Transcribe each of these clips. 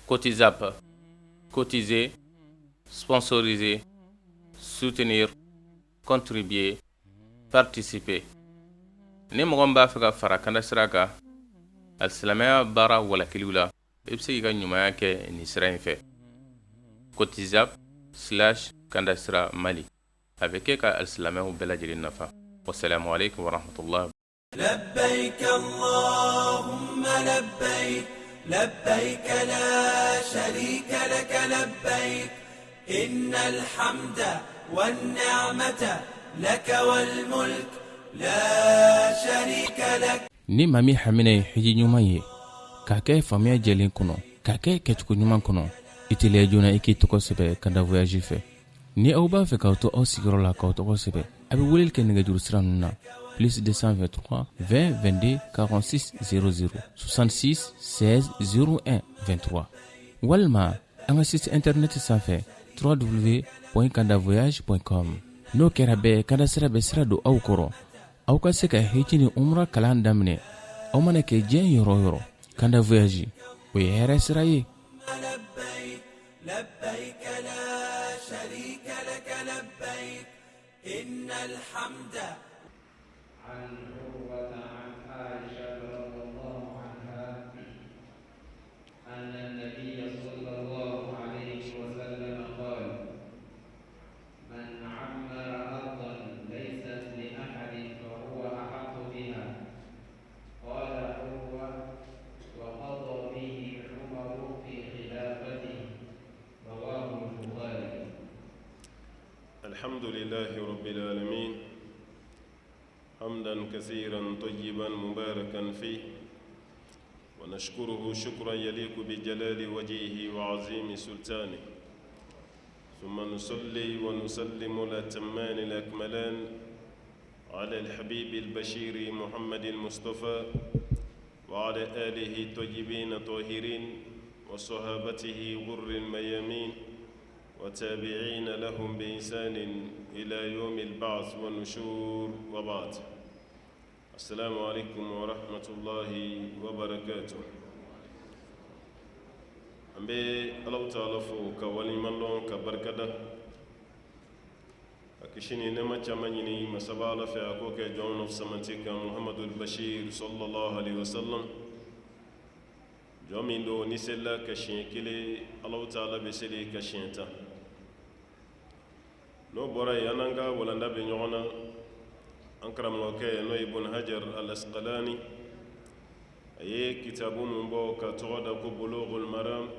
Cotisap, cotiser, sponsoriser, soutenir, contribuer, participer. Ni mɔgɔ min b'a fɛ ka fara Kanda sira kan alisilamɛya baara walakiliw la i bɛ se k'i ka ɲumanya kɛ nin sira in fɛ. Cotisap/Kanda sira Mali a bɛ kɛ ka alisilamɛw bɛɛ lajɛlen nafa. Wassalamu alaikum warahmatullahi. لبيك اللهم لبيك لبيك لا شريك لك لبيك إن الحمد والنعمة لك والملك لا شريك لك. Ni maa min hamina ye hiji ɲuman ye k'a kɛ faamuya jɛlen kɔnɔ k'a kɛ kɛcogo ɲuman kɔnɔ i teliya joona i k'i tɔgɔ sɛbɛ Kanda voyage fɛ. Ni aw b'a fɛ k'aw to aw sigiyɔrɔ la k'aw tɔgɔ sɛbɛ a bɛ weleli kɛ nɛgɛjuru sira ninnu na plus 223 20 22 46 00 66 16 01 23 walima an ka site internet sanfɛ www.kandavoyage.com. n'o kɛra bɛɛ Kanda sira bɛ sira don aw kɔrɔ aw ka se ka hiji ni umra kalan daminɛ aw mana kɛ diɲɛ yɔrɔ yɔrɔ. Kanda voyage o ye hɛrɛ sira ye. لبيك لا شريك لك لبيك إن الحمد. عن عروة عن عائشة رضي الله عنها أن النبي صلى الله عليه وسلم قال: من عمر أرضا ليست لأحد فهو أحق بها. قال عروة: وقضى به عمر في خلافته. رواه البخاري. الحمد لله رب العالمين حمدا كثيرا طيبا مباركا فيه ونشكره شكرا يليق بجلال وجهه وعظيم سلطانه ثم نصلي ونسلم الأتمان الأكملان على الحبيب البشير محمد المصطفى وعلى آله الطيبين الطاهرين وصحابته غر الميامين وتابعين لهم بإحسان إلى يوم البعث والنشور وبعد. السلام عليكم ورحمة الله وبركاته. أمبي الله تعالى فوق ولمن لون كبركة أكشني نما تمانيني مسبالة في أكوك جون of سمنتك محمد البشير صلى الله عليه وسلم جومين دو نسلا كشين كلي الله تعالى بسلي كشينتا no bora yananga walanda be nyona ankram loke no ibn hajar al-asqalani aye kitabu mumbo ka toda ko bulughul maram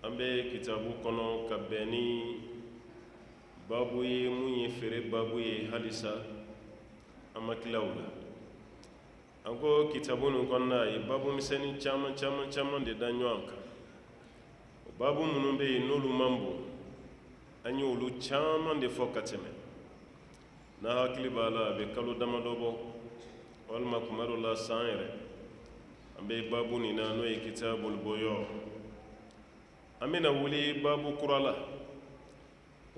ambe kitabu kono ka beni babu ye munye fere babu ye halisa amaklawla anko kitabu no konna e babu miseni chama de danyanka babu munumbe nolu mambo an yi olu caman de fɔ ka tɛmɛ na hakili b'a la a bɛ kalo damadɔ bɔ walima kuma dɔ la san yɛrɛ an bɛ babu nin na n'o ye kitabul buyu' an bɛna wuli babu kura la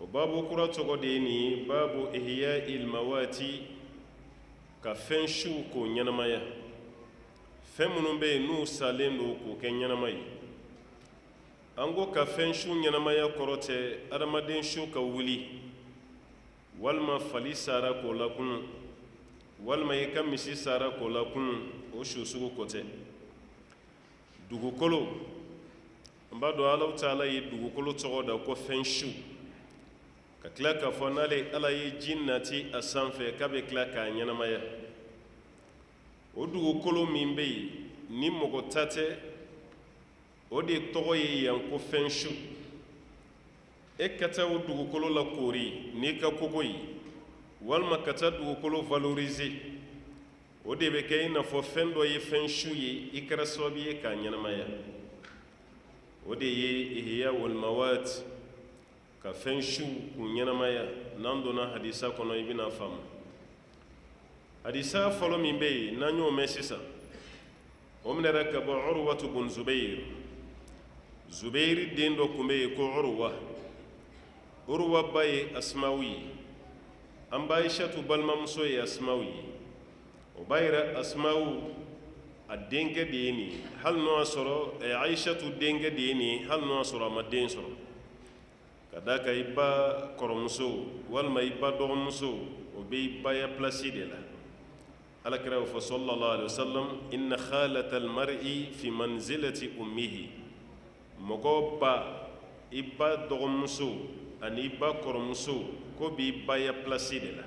o babu kura tɔgɔ de ye nin ye babu ihya'il mawati ka fɛn siw k'o ɲɛnamaya fɛn minnu bɛ yen n'u salen don k'o kɛ ɲɛnama ye. an ko ka fɛn su ɲɛnamaya kɔrɔ tɛ adamaden su ka wuli walima fali sara k'o lakunu walima i ka misi sara k'o lakunu o su sugu ko tɛ dugukolo an b'a dɔn Alahu Taala ye dugukolo tɔgɔ da ko fɛn su ka tila k'a fɔ n'ale Ala ye ji nati a sanfɛ k'a bɛ tila k'a ɲɛnamaya o dugukolo min bɛ yen ni mɔgɔ ta tɛ o de tɔgɔ ye yan ko fɛn su e ka taa o dugukolo la koori n'i ka kogo ye walima ka taa dugukolo valoriser o de bɛ kɛ i n'a fɔ fɛn dɔ ye fɛn su ye i kɛra sababu ye k'a ɲɛnamaya o de ye ihya'ul mawat ka fɛn su k'u ɲɛnamaya n'an donna hadisa kɔnɔ i bɛna faamu hadisa fɔlɔ min bɛ yen n'an y'o mɛn sisan o minɛra ka bɔ Urwatu bun Zubayr Zubayr den dɔ tun bɛ yen ko Urwa ba ye Asma'u ye an ba Aishatu balimamuso ye Asma'u ye o b'a yira Asma'u a denkɛ de ye nin hali n'o y'a sɔrɔ aishatu denkɛ de ye nin hali n'o y'a sɔrɔ a ma den sɔrɔ ka d'a kan i ba kɔrɔmuso walima i ba dɔgɔmuso o bɛ i ba ya place de la alakira y'o fɔ sallallahu alaihi wasallam inna khalata almar'i fi manzilati ummihi mɔgɔ ba i ba dɔgɔmuso ani i ba kɔrɔmuso ko b'i ba ya place de la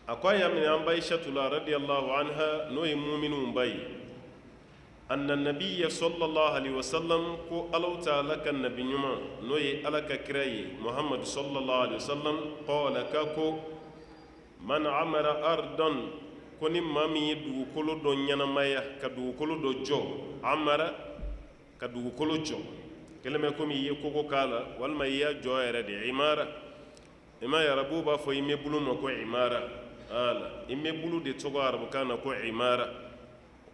a ko a y'a minɛ an ba aishatu la radiyallahu anha n'o ye muminunw ba ye anna nabiyya sallallahu alaihi wasallam ko alaw ta'ala ka nabi ɲuman n'o ye ala ka kira ye muhammadu sallallahu alaihi wasallam qala ka ko man amara ardan ko ni maa min ye dugukolo dɔ ɲɛnamaya ka dugukolo dɔ jɔ amara ka dugukolo jɔ kelen bɛ komi i ye kogo k'a la walima i y'a jɔ yɛrɛ de imara i ma ye arabuw b'a fɔ immeuble ma ko imara ala immeuble de tɔgɔ arabukan na ko imara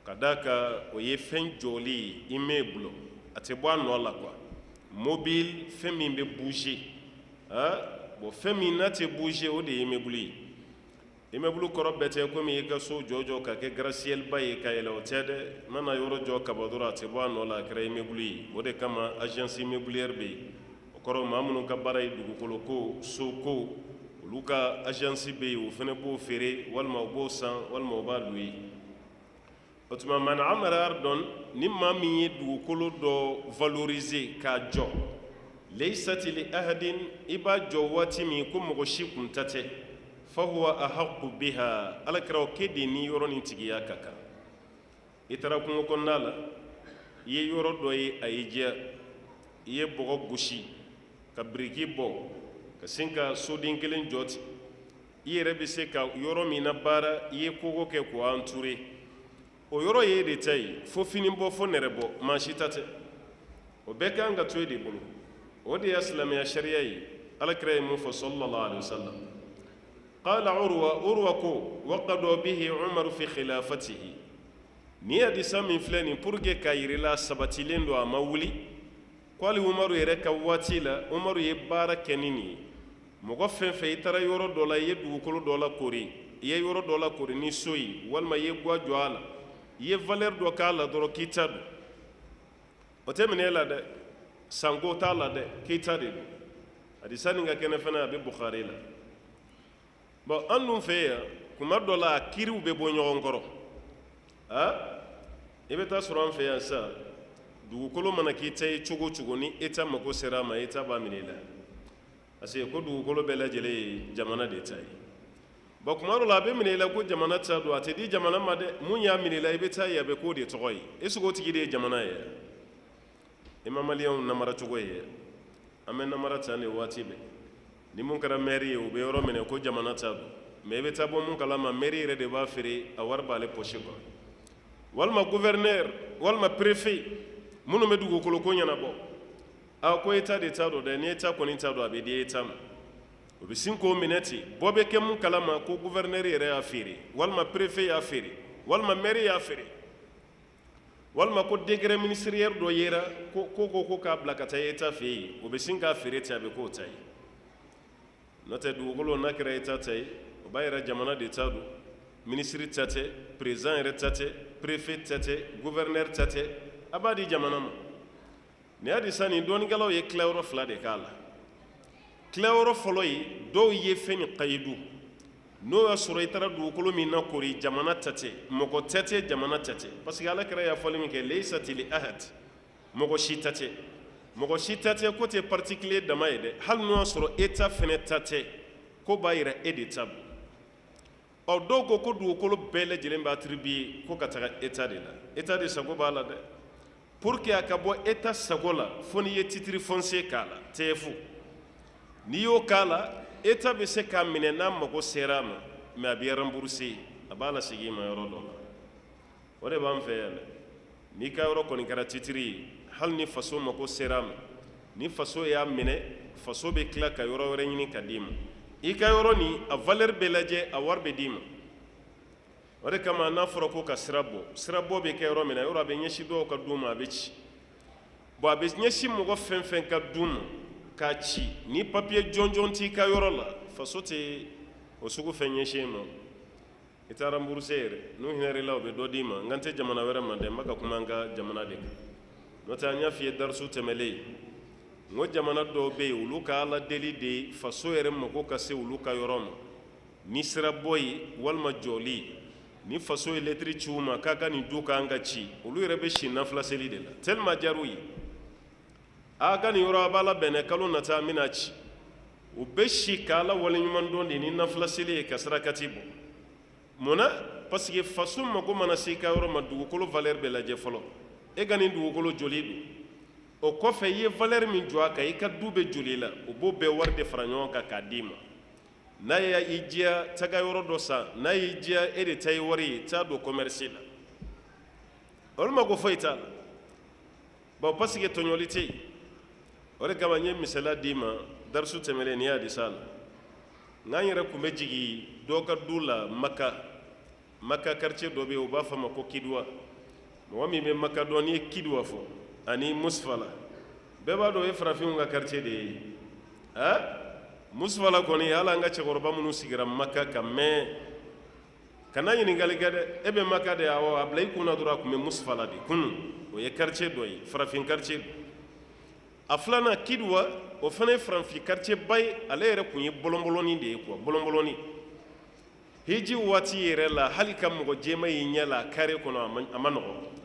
ka d'a kan o ye fɛn jɔli ye immeuble a tɛ bɔ a nɔ la quoi mobile fɛn min bɛ bouger bon fɛn min n'a tɛ bouger o de ye immeuble ye immeuble kɔrɔ bɛɛ tɛ komi i ka so jɔ ka kɛ gratte-ciel ba ye ka yɛlɛ o tɛ dɛ mana yɔrɔ jɔ kaba dɔrɔn a tɛ bɔ a nɔ la a kɛra immeuble ye o de kama agence immobilière bɛ yen o kɔrɔ maa minnu ka baara ye dugukolo ko so ko olu ka agence bɛ yen o fana b'o feere walima o b'o san walima o b'a louer o tuma man amara ardon ni maa min ye dugukolo dɔ valoriser k'a jɔ leysat li ahadin i b'a jɔ waati min ko mɔgɔ si kun ta tɛ fahuwa ahaqqu biha alakira o ke de ni yɔrɔ nin tigiya ka kan i taara kungo kɔnɔna la i ye yɔrɔ dɔ ye a y'i diya i ye bɔgɔ gosi ka biriki bɔ ka sin ka soden kelen jɔ ten i yɛrɛ bɛ se ka yɔrɔ min na baara i ye kogo kɛ k'o entouré o yɔrɔ ye e de ta ye fo fini bɔ fo nɛrɛ bɔ maa si ta tɛ o bɛɛ kan ka to e de bolo o de y'a silamɛya sariya ye alakira ye mun fɔ sallallahu alaihi wasallam قال عروة كو وقضى به عمر في خلافته ni hadisa min filɛ nin pour que ka yirila sabatilen don a ma wuli k'ale umaru yɛrɛ ka waati la umaru ye baara kɛ ni nin ye mɔgɔ fɛn fɛn i taara yɔrɔ dɔ la i ye dugukolo dɔ la kori i ye yɔrɔ dɔ la kori ni so ye walima i ye guwa jɔ a la i ye valeur dɔ k'a la dɔrɔn k'i ta don o tɛ minɛ e la dɛ sanko t'a la dɛ k'i ta de don hadisa nin ka kɛnɛ fana a bɛ bukhari la bon an dun fɛ yan kuma dɔ la a kiriw bɛ bɔ ɲɔgɔn kɔrɔ i bɛ taa sɔrɔ an fɛ yan sa dugukolo mana k'i ta ye cogo o cogo ni eta mako sera a ma eta b'a minɛ i la parce que ko dugukolo bɛɛ lajɛlen ye jamana de ta ye bon kuma dɔ la a bɛ minɛ i la ko jamana ta don a tɛ di jamana ma dɛ mun y'a minɛ i la i bɛ taa ye a bɛ k'o de tɔgɔ ye est ce que o tigi de ye jamana ye i ma maliyɛnw namara cogo ye an bɛ namara ta nin waati bɛɛ ni mun kɛra maire ye u bɛ yɔrɔ minɛ ko jamana ta don mais i bɛ taa bɔ mun kalama maire yɛrɛ de b'a feere a wari b'ale poche kɔnɔ walima gouverneur walima préfet minnu bɛ dugukolo ko ɲɛnabɔ a ko eta de ta don dɛ ni eta kɔni ta don a bɛ di eta ma o bɛ sin k'o minɛ ten bɔ bɛ kɛ mun kalama ko gouverneur yɛrɛ y'a feere walima préfet y'a feere walima maire y'a feere walima ko décret ministériel dɔ yera ko k'a bila ka taa eta fɛ yen o bɛ sin k'a feere ten a bɛ k'o ta ye n'o tɛ dugukolo n'a kɛra eta ta ye o b'a yɛrɛ jamana de ta don ministre ta tɛ président yɛrɛ ta tɛ préfet ta tɛ gouverneur ta tɛ a b'a di jamana ma nin y'a di sa nin dɔɔnikɛlaw ye tilayɔrɔ fila de k'a la tilayɔrɔ fɔlɔ ye dɔw ye fɛn nin kayidu n'o y'a sɔrɔ i taara dugukolo min na kori jamana ta tɛ mɔgɔ ta tɛ jamana ta tɛ parce que alakira y'a fɔli min kɛ leysat li ahad mɔgɔ si ta tɛ mɔgɔ si ta tɛ ko tɛ particulier dama ye dɛ hali n'o y'a sɔrɔ eta fɛnɛ ta tɛ ko b'a yira e de ta don dɔw ko dugukolo bɛɛ lajɛlen b'a attribuer ko ka taga eta de la eta de sago b'a la dɛ pour que a ka bɔ eta sago la fo n'i ye titre foncier k'a la TF n'i y'o k'a la eta bɛ se k'a minɛ n'a mago sera a ma mais a bɛ rembourser a b'a lasegin i ma yɔrɔ dɔ la o de b'an fɛ yan dɛ n'i ka yɔrɔ kɔni kɛra titre ye hali ni faso mako sera a ma ni faso y'a minɛ faso bɛ tila ka yɔrɔ wɛrɛ ɲini ka d'i ma i ka yɔrɔ nin a valeur bɛ lajɛ a wari bɛ d'i ma o de kama n'a fɔra ko ka sira bɔ bɛ kɛ yɔrɔ min na yɔrɔ a bɛ ɲɛsin dɔw ka du ma a bɛ ci bon a bɛ ɲɛsin mɔgɔ fɛn fɛn ka du ma k'a ci ni papier jɔnjɔn t'i ka yɔrɔ la faso tɛ o sugu fɛn ɲɛsin ma itara mburusere nu hinare lawbe do dima ngante jamana wera mande maka kuma nga jamana de no ta nya fi darsu temele ngo jamana do be uluka ala deli de faso yere mako ka se uluka yorom ni sira boy wal majoli ni faso eletri chuma kaka ni duka anga chi ulu yere be shinna flaseli de la telma jaruyi aga ni yoro abala bene kalo nata minachi ubeshi kala wala nyuman don ni nafla sili kasra katibu mona parce que façon mako mana sika yoro ma dugukolo valeur be la je folo e gani dugukolo jolidu o ko fe ye valeur min jwa ka e ka dube jolila o bo be warde franyon ka kadima na ya ijia taga yoro dosa na ijia e de tay wari ta do commercial ol ma go fayta ba parce que tonyolite ore kama nye misala dima darsu temele ni adi sala nganyira kumejigi doka dula maka quartier dobe o ba fama ko kidwa mo mi me maka do ni kidwa fo ani musfala beba do e frafin nga quartier de musfala ko ni ala nga chegorba munu sigira maka kamme kana ni ngali gade ebe maka de awo ablay kuna dura kume musfala di kunu o ye quartier do yi frafin quartier aflana kidwa o fane franfi quartier bay ale yere kunyi bolomboloni de ko bolomboloni hiji wati yere la halika mo jema yinya la kare kono amano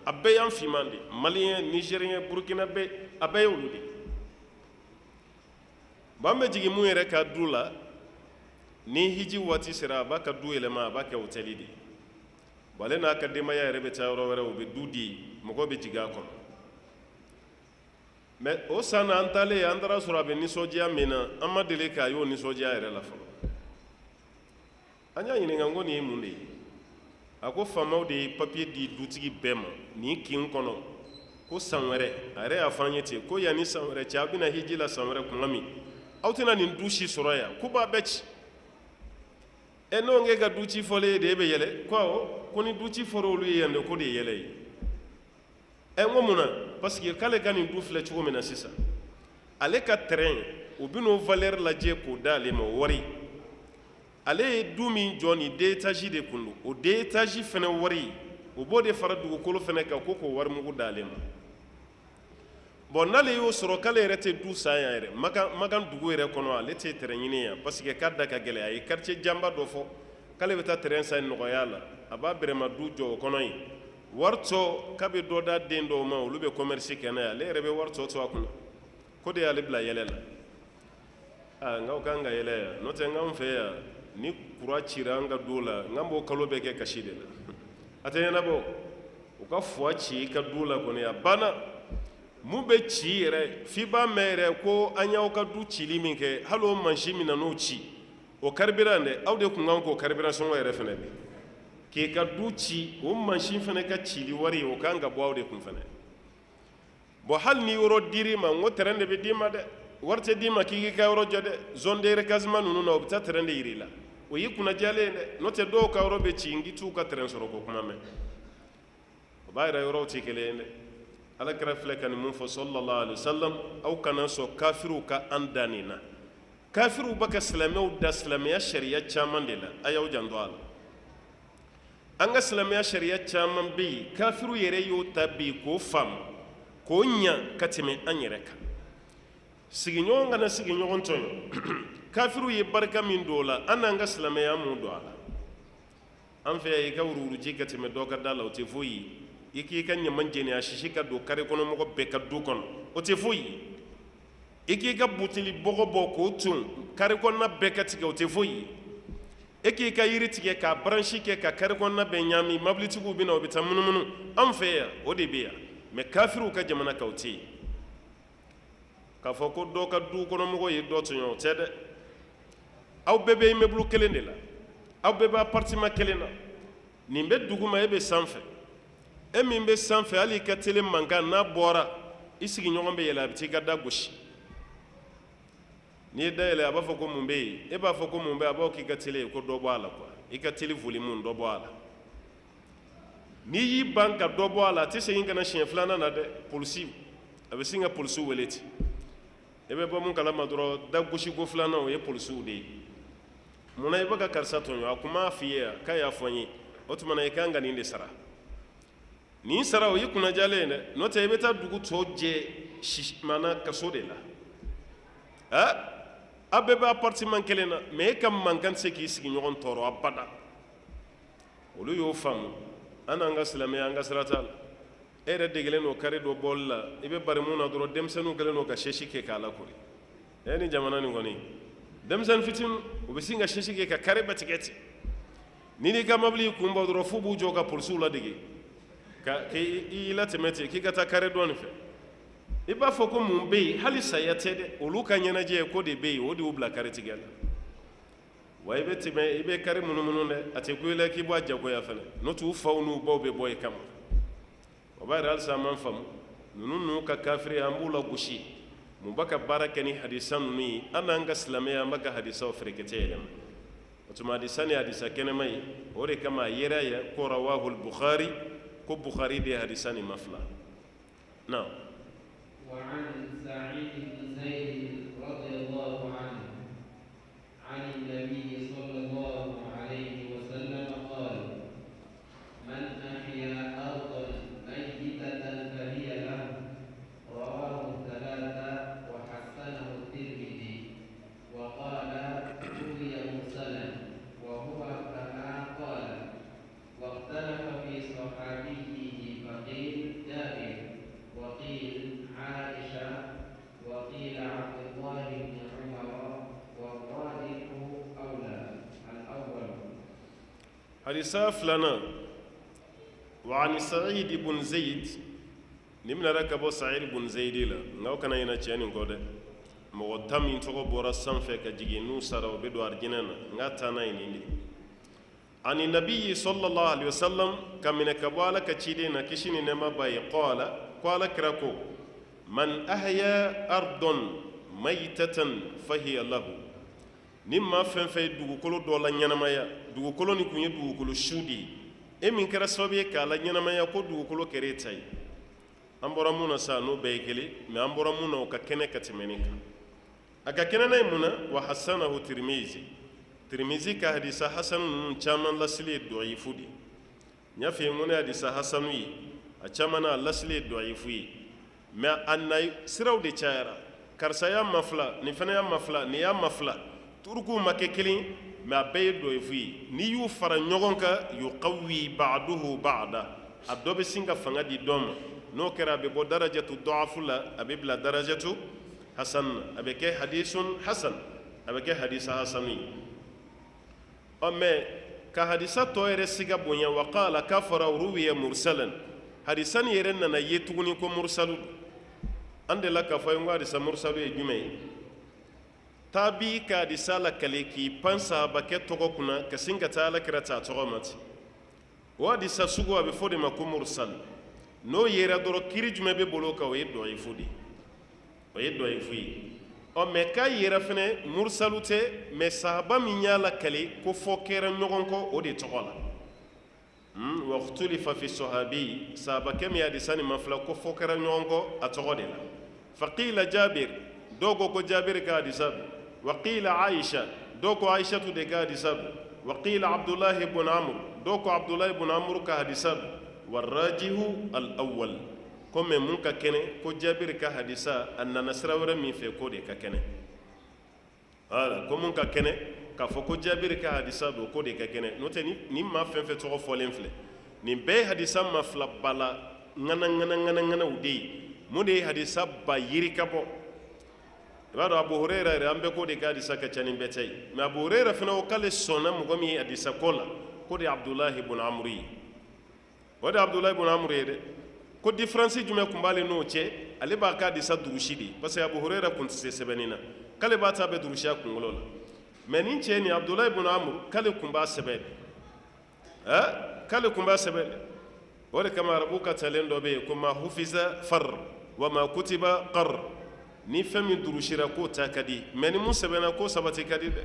abbe yam fimande malien nigérien burkina be abbe wuludi bambe jigi mu yere ka dula ni hiji wati sira baka du elema baka hotelidi wale na akadema ya yere be tawro were obe dudi mo go be jiga kono mais o sana antale andara surabe ni soja mina amma dele ka yo ni soja yere la folo anya yini ngango ni munde ako famaw de papier di dutigi bema ni kin kono ko sanwere are afanyete ko yani sanwere chabi na hijila sanwere kunami awtina ni dushi soroya kuba bech eno nge ga duchi fole de be yele ko ni duchi foro lu yende ko de yele ngomuna parce que kale kan du fle ci womena sisa ale ka terrain o bino valeur la je ko dale mo wari ale dumi joni de étage de kundu o de étage fene wari o bode fara dugu kolo fene ka ko war mu dale mo bon nale yo soro kale rete du sa yare magan dugu re kono ale te terrain ni ya parce que kadda ka gele ay quartier jamba do fo kale beta terrain sa no yala aba brema du jo kono yi warto kabe doda dendo ma ulube commerce kana le rebe warto to akuna ko de ale bla yelela ngaw kanga yele no te ngam fe ya ni kura chiranga dola ngambo kalobe ke kashide la atena bo uka fwa chi ka dola ko ne abana mube chi re fi ba mere ko anya o ka du chili minke halo manshimi na no chi o karbirande awde ku ngam ko karbira son wa refene be ke ka duci o machine fana ka cili wari o kan ga bawde kun fana bo hal ni woro diri ma ngo terende be dima de warte dima ki ka woro jode zone de recasement nunu na obta terende irila o yikuna jale ne no te do ka woro be cingi tu ka teren soro ko kuma me o bayra woro ti kele ne ala kra flekan mun fo sallallahu alaihi wasallam aw kana so kafiru ka andanina kafiru baka islamu da islamiya sharia chaman de la ayaw jandwal anga islamiya sharia chaman bi kafiru yere yo tabi ko fam ko nya katime anyereka siginyo ngana siginyo ontonyo kafiru ye barka min dola ananga islamiya mu dola an fe yi ka wururu ji katime doka dala o te foyi iki kan nya manjeni a shishika do kare kono mo be ka du kono o te foyi iki ka butili bogo boko tun kare kono na be ka tige o te foyi iki ka yiri tige ka branchi ke ka kare kono na be nyami mabliti ku bina o bita munumunu an fe ya o de biya me kafiru ka jamana kauti ka fo ko do ka du kono mo yi do tunyo tede aw bebe meblu kelende la aw bebe appartement kelena nimbe duguma ebe sanfe e min be sanfe ali ka tele manga na bora isigi nyongo be yela biti ga dagoshi ni da yela aba foko mumbe e ba foko mumbe aba ki ga tele ko do bala kwa e ka tele volume do bala ni yi banka do bala ti se yinga na shen flana na de polisi abe singa polisi weleti e be ba mun kala madro dagoshi go flana o ye polisi de muna iba ka karsa tonyo akuma fiye ka ya fonyi o tuma na ikanga ni sara ni sara o yikuna jale ne no te beta dugu toje mana kaso de la abebe appartement kelena me kam mankan se ki sigi nyogon toro abada olu yo fam ananga silame anga siratal ere degelen o kare do bolla ibe bari muna doro demsenu gelen o ka sheshi ke kala kuri eni jamana ni ngoni demsen fitim o be singa sheshi ke ka kare batiketi nini ka mabli kumba doro fubu joga pulsu la digi ka ke ila temete ki kata kare do nfe iba foko mun be hali sayate de olu ka nyana je ko de be o de ubla kare tigela way be time ibe kare munu ne ate ko ila ki bo ajago ya fane no tu fawnu bo be boy kam o ba ral sa man fam nunu ka kafiri ambula gushi mun baka barakani hadisan ni ananga islamiyya maka hadisa frikete yam otuma hadisani hadisa kene mai ore kama yera ya ko rawahu al-bukhari ko bukhari de hadisani mafla na وعن سعيد بن زيد رضي الله عنه عن النبي صلى الله عليه وسلم قال من أحيا أرضا ميتة فهي له رواه الثلاثة وحسنه الترمذي وقال روي مرسلا وهو كما قال واختلف في صحابيه فقيل جابر وقيل عائشة وقيل عبد الله بن عمر والراجح أولى الأول. حديثا فلنا وعن سعيد بن زيد نمنا ركب سعيد بن زيد لا نو كان يناتشاني غود موتام ينتو بورا سانفه كجيغي نو سارو بدو ارجننا غاتانا ينيني عن النبي صلى الله عليه وسلم كمن كبالا كتشيدنا كشيني نما باي قال كراكو من أحيا أرض ميتة فهي له نما فنفي دوغوكولو دولا نيانمايا دوغوكولو نكوني دوغوكولو شودي من كراسوبي كالا نيانمايا كو دوغوكولو كريتاي أمبرامونا سانو بيكلي مي أمبرامونا وكاكيني كاتمينيكا أكاكيني نايمونا وحسنه ترميزي كهديسا حسن نشامان لسلي ضعيفودي نيافي مونا هديسا حسنوي أشامنا لسلي ضعيفوي ما أناي سراو دي تشايرا كارسايا مفلا نفنايا مفلا نيا مفلا تركو مكيكلين ما بيدو يفوي نيو فرنيوغونكا يقوي بعضه بعضا أدوبي سينغا فنغا دي دوم نو كرا بيبو درجة ضعف لا أبيبلا درجة حسن أبيكي حديث حسن أبيكي حديث حسني أما كحديثة توير سيغا بونيا وقال كفر روي مرسلا حديثان يرننا يتوني كو مرسل عند لك فايم حديث مرسل يجمع تابي كحديث لكليكي بانسا باكي توكو كنا كسينغا تالا كرتا توغماتي وحديث سوغو بفودي مكو مرسل نو يرا دورو كيري جمع ببولوكا ويدو يفوي o me ka yera fene mursalu te me sahaba min yala kale ko fo kera nyogon ko o de togola wa ikhtulifa fi sahabi sahaba kam ya disani mafla ko fo kera nyogon ko atogode la faqila jabir dogo ko jabir ka disab wa qila aisha dogo aisha tu de ka disab wa qila abdullah ibn amr dogo abdullah ibn amr ka disab warajihu al awwal comme mun ka kene ko jabir ka hadisa anna nasrawara mi fe ko de ka kene ala ko mun ka kene ka fo ko jabir ka hadisa do ko de ka kene no te ni ma fen fe to fo len fle ni be hadisa ma fla bala ngana udi mu de hadisa ba yiri ka bo bado abu hurairah re ambe ko de ka hadisa ka chani betay ma abu hurairah fena o kale sona mu gomi hadisa kola ko de abdullah ibn amri wada abdullah ibn amri de ko difference jume kumbale no che ale ba ka di sa durushidi parce que abu hurairah kun se sebenina kale ba ta be durusha kungulo la menin che ni abdullah ibn amr kale kumba sebe kale kumba sebe wala kama rabuka talendo be kuma hufiza far wa ma kutiba qar ni fami durushira ko takadi meni mun sebena ko sabati kadi de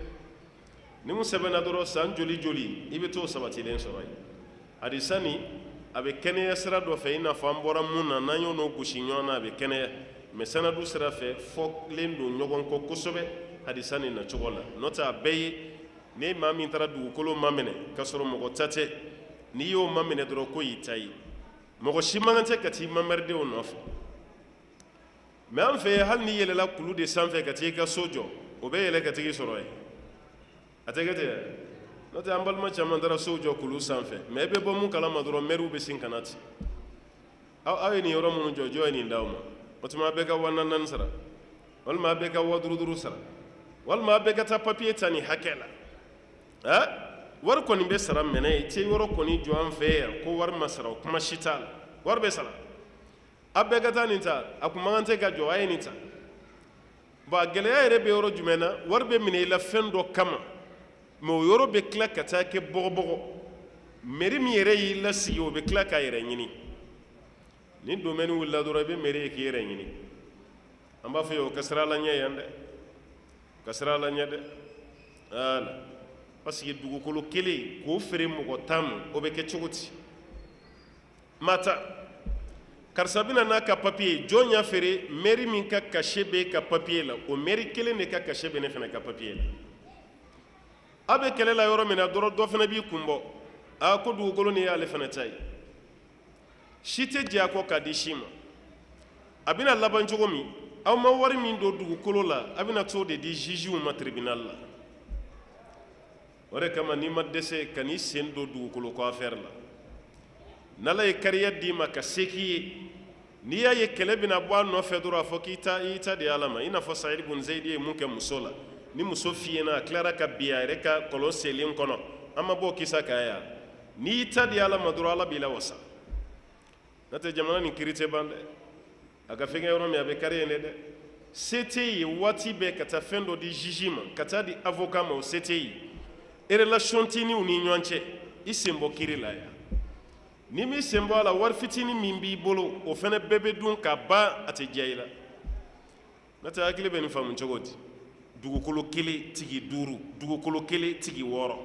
ni mun sebena doro san joli ibe to sabati len so way hadisani abe kene sira do fe ina fam bora munna nanyo no kushinyona abe kene me sanadu sira fe fok lendo nyogon ko kusobe hadisani na chogola nota be ne maa min taara dugukolo maminɛ ka sɔrɔ mɔgɔ ta tɛ n'i y'o maminɛ dɔrɔn ko y'i ta ye mɔgɔ si man kan tɛ ka t'i mamɛridenw nɔfɛ mɛ an fɛ yen hali n'i yɛlɛla kulu de sanfɛ ka t'i ka so jɔ o bɛ yɛlɛ ka tigi sɔrɔ yen a tɛ kɛ ten n'o tɛ an balima caman taara so jɔ kulu sanfɛ mɛ i bɛ bɔ mun kalama dɔrɔn mɛriw bɛ sin ka na ten aw ye nin yɔrɔ minnu jɔ jɔ ye nin d'aw ma o tuma a bɛɛ ka 400 sara walima a bɛɛ ka 500 sara walima a bɛɛ ka taa papiye ta nin hakɛ la wari kɔni bɛ sara mɛnɛ i tɛ yɔrɔ kɔni jɔ an fɛ yan ko wari ma sara o kuma si t'a la wari bɛ sara a bɛɛ ka taa nin ta a kun man kan tɛ ka jɔ a ye nin ta bon a gɛlɛya yɛrɛ bɛ yɔrɔ jumɛn na wari bɛ minɛ i la fɛn dɔ kama mɛ o yɔrɔ bɛ tila ka taa kɛ bɔgɔbɔgɔ mairie min yɛrɛ y'i lasigi o bɛ tila k'a yɛrɛ ɲini ni domaine wulila dɔrɔn i bɛ mairie ye k'i yɛrɛ ɲini an b'a fɔ ye o ka sira la ɲɛ yan dɛ ka sira la ɲɛ dɛ voilà parce que dugukolo kelen k'o feere mɔgɔ 10 ma o bɛ kɛ cogo di mata karisa bɛna n'a ka papiye jɔn y'a feere mairie min ka cachet bɛ ka papiye la o mairie kelen de ka cachet bɛ ne fana ka papiye la a bɛ kɛlɛ la yɔrɔ min na dɔrɔn dɔ fana b'i kun bɔ ko dugukolo nin y'ale fana ta ye si tɛ jɛ a kɔ k'a di si ma a bɛna laban cogo min aw ma wari min don dugukolo la a bɛna t'o de di jugew ma tribunal la o de kama n'i ma dɛsɛ ka n'i sen don dugukolo ko affaire la n'ala ye kariya d'i ma ka se k'i ye n'i y'a ye kɛlɛ bɛna bɔ a nɔfɛ dɔrɔn a fɔ k'i ta di ala ma i n'a fɔ Sayid bun Zayidi ye mun kɛ muso la ni muso fiyɛna a tilara ka bin a yɛrɛ ka kɔlɔn selen kɔnɔ an ma bɔ kisa kan yan n'i ta di ala ma dɔrɔn ala b'i la wasa n'o tɛ jamana nin kiri tɛ ban dɛ a ka fɛn kɛ yɔrɔ min a bɛ kari yen dɛ se t'e ye waati bɛɛ ka taa fɛn dɔ di juge ma ka taa di avocat ma o se t'e ye relation t'i ni u ni ɲɔgɔn cɛ i sen bɔ kiri la yan ni m'i sen bɔ a la wari fitinin min b'i bolo o fana bɛɛ bɛ dun ka ban a tɛ diya i la n'o tɛ hakili bɛ nin faamu cogo di dugukolo kelen tigi 5 dugukolo kelen tigi 6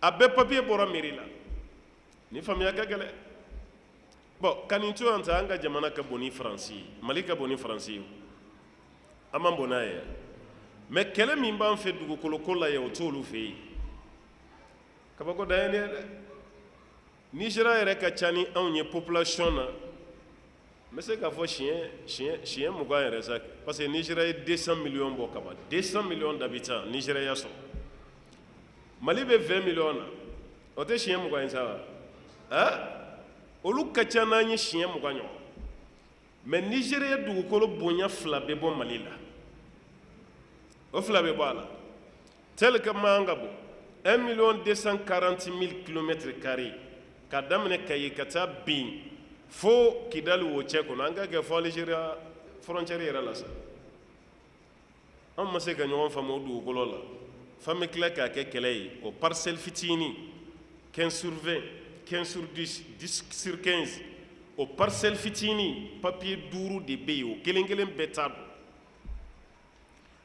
a bɛɛ papiye bɔra mairie la ni faamuya ka gɛlɛn bon ka nin to yan ta an ka jamana ka bon ni Faransi ye Mali ka bon ni Faransi ye an man bon n'a ye mɛ kɛlɛ min b'an fɛ dugukolo ko la yan o t'olu fɛ yen kabako dan ye dɛ Nigéria yɛrɛ ka ca ni anw ye population na n bɛ se k'a fɔ siɲɛ 20 yɛrɛ sa parce que Nigéria ye 200 millions bɔ kaban 200 millions d'habitants Nigéria y'a sɔrɔ Mali bɛ 20 millions na o tɛ siɲɛ 20 ye sa wa olu ka ca n'an ye siɲɛ 20 ɲɔgɔn mɛ Nigéria dugukolo bonya 2 bɛ bɔ Mali la o 2 bɛ bɔ a la tel que man ka bon 1,240,000 km² ka daminɛ Kayi ka taa bin fo Kidali wo cɛ kɔnɔ an ka kɛ fɔ Algérie frontière yɛrɛ la sa an ma se ka ɲɔgɔn faamu o dugukolo la f'an bɛ tila k'a kɛ kɛlɛ ye o parcelle fitinin 15/20 15/10 10/15 o parcelle fitinin papier 5 de bɛ yen o kelen kelen bɛɛ t'a dɔn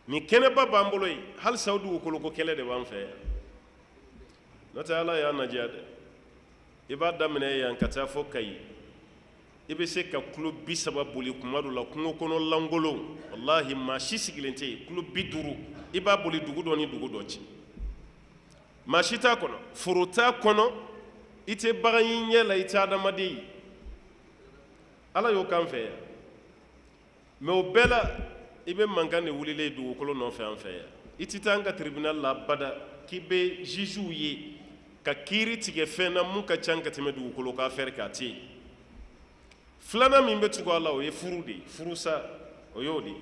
ni kɛnɛba b'an bolo yen halisa o dugukolo ko kɛlɛ de b'an fɛ yan n'o tɛ ala y'a najiya dɛ i b'a daminɛ yan ka taa fɔ Kayi i bɛ se ka kilo 30 boli kuma dɔ la kungo kɔnɔ langolon wallahi maa si sigilen tɛ yen kilo 50 i b'a boli dugu dɔ ni dugu dɔ cɛ maa si t'a kɔnɔ foro t'a kɔnɔ i tɛ bagan y'i ɲɛ la i tɛ adamaden ye ala y'o k'an fɛ yan mɛ o bɛɛ la i bɛ mankan de wulilen dugukolo nɔfɛ an fɛ yan i tɛ taa an ka tribunal la bada k'i bɛ jugew ye ka kiiri tigɛ fɛn na mun ka ca ka tɛmɛ dugukolo ka affaire k'a tɛ yen filanan min bɛ tugu a la o ye furu de ye furusa o y'o de ye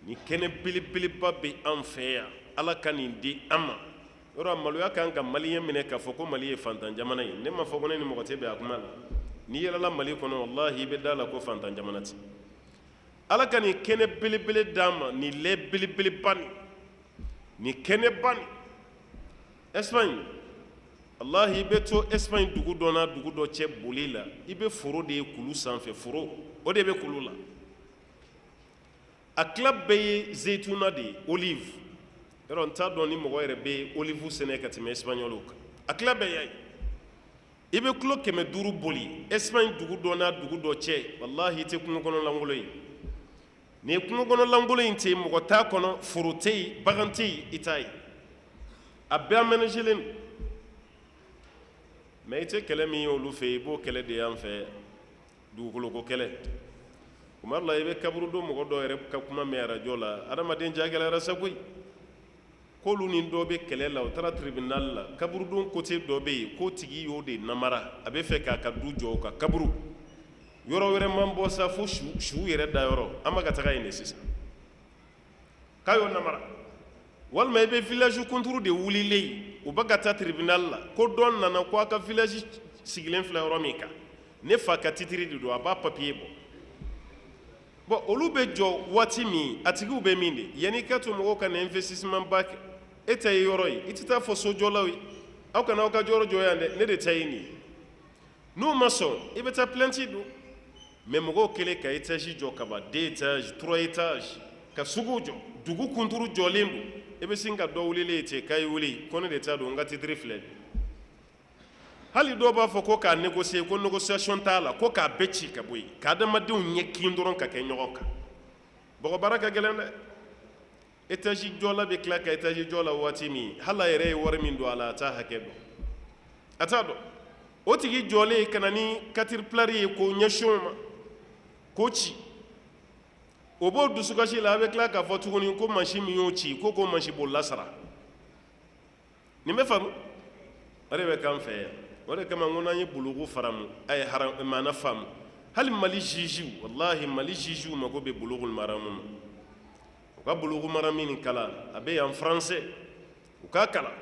ni kɛnɛ belebeleba bɛ an fɛ yan ala ka nin di an ma yɔrɔ maloya kan ka maliyɛn minɛ k'a fɔ ko Mali ye fantan jamana ye ne ma fɔ ko ne ni mɔgɔ tɛ bɛn a kuma la n'i yɛlɛla Mali kɔnɔ wallahi i bɛ da la ko fantan jamana tɛ ala ka nin kɛnɛ belebele d'an ma nin lɛ belebeleba nin kɛnɛba nin Espagne wallahi i bɛ to Espagne dugu dɔ n'a dugu dɔ cɛ boli la i bɛ foro de ye kulu sanfɛ foro o de bɛ kulu la a tila bɛɛ ye zeytuna de ye olive yɔrɔ n t'a dɔn ni mɔgɔ yɛrɛ bɛ olive sɛnɛ ka tɛmɛ Espagnol kan a tila bɛɛ y'a ye i bɛ kilo 500 boli Espagne dugu dɔ n'a dugu dɔ cɛ wallahi i tɛ kungo kɔnɔ langolo ye nin ye kungo kɔnɔ langolo in tɛ yen mɔgɔ t'a kɔnɔ foro tɛ yen bagan tɛ yen i t'a ye a bɛɛ aménagelen mais i tɛ kɛlɛ min ye olu fɛ i b'o kɛlɛ de y'an fɛ dugukoloko kɛlɛ kuma dɔ la i bɛ kaburu don mɔgɔ dɔ yɛrɛ ka kuma mɛn arajo la adamaden jagɛlɛyara sa koyi k'olu ni dɔ bɛ kɛlɛ la u taara tribunal la kaburu don côté dɔ bɛ yen k'o tigi y'o de namara a bɛ fɛ k'a ka du jɔ o ka kaburu yɔrɔ wɛrɛ man bɔ sa fo su yɛrɛ da yɔrɔ an bɛ ka taga yen de sisan k'a y'o namara walima i bɛ village kunturu de wulilen u bɛ ka taa tribunal la ko dɔ nana ko a ka village sigilen filɛ yɔrɔ min kan ne fa ka titiri de don a b'a papier bɔ bon olu bɛ jɔ waati min a tigiw bɛ min de yanni ka to mɔgɔw ka na investissement ba kɛ e ta ye yɔrɔ ye i tɛ taa fɔ sojɔlaw ye aw kana aw ka yɔrɔ jɔ yan dɛ ne de ta ye nin ye n'u ma sɔn i bɛ taa plainte don mais mɔgɔw kɛlen ka étage jɔ ka ban 2 étages 3 étages ka sugu jɔ dugu kunturu jɔlen don i bɛ sin ka dɔ wililen ye ten k'a ye wuli ko ne de ta don n ka titiri filɛ hali dɔw b'a fɔ ko k'a négocier ko négociation t'a la ko k'a bɛɛ ci ka bɔ yen k'adamadenw ɲɛ kin dɔrɔn ka kɛ ɲɔgɔn kan bɔgɔbaara ka gɛlɛn dɛ étage jɔla bɛ tila ka étage jɔ la waati min hali a yɛrɛ ye wari min don a la a t'a hakɛ dɔn a t'a dɔn o tigi jɔlen ka na ni caterpillar ye k'o ɲɛsin o ma k'o ci o b'o dusukasi la a bɛ tila k'a fɔ tuguni ko mansin min y'o ci ko mansin b'o lasara nin bɛ faamu o de bɛ k'an fɛ yan o de kama n ko n'an ye bulugu faramu a ye maana faamu hali mali juges wallahi mali juges mago bɛ bulugul maramu ma u ka bulugu marami nin kalan a bɛ yan français u k'a kalan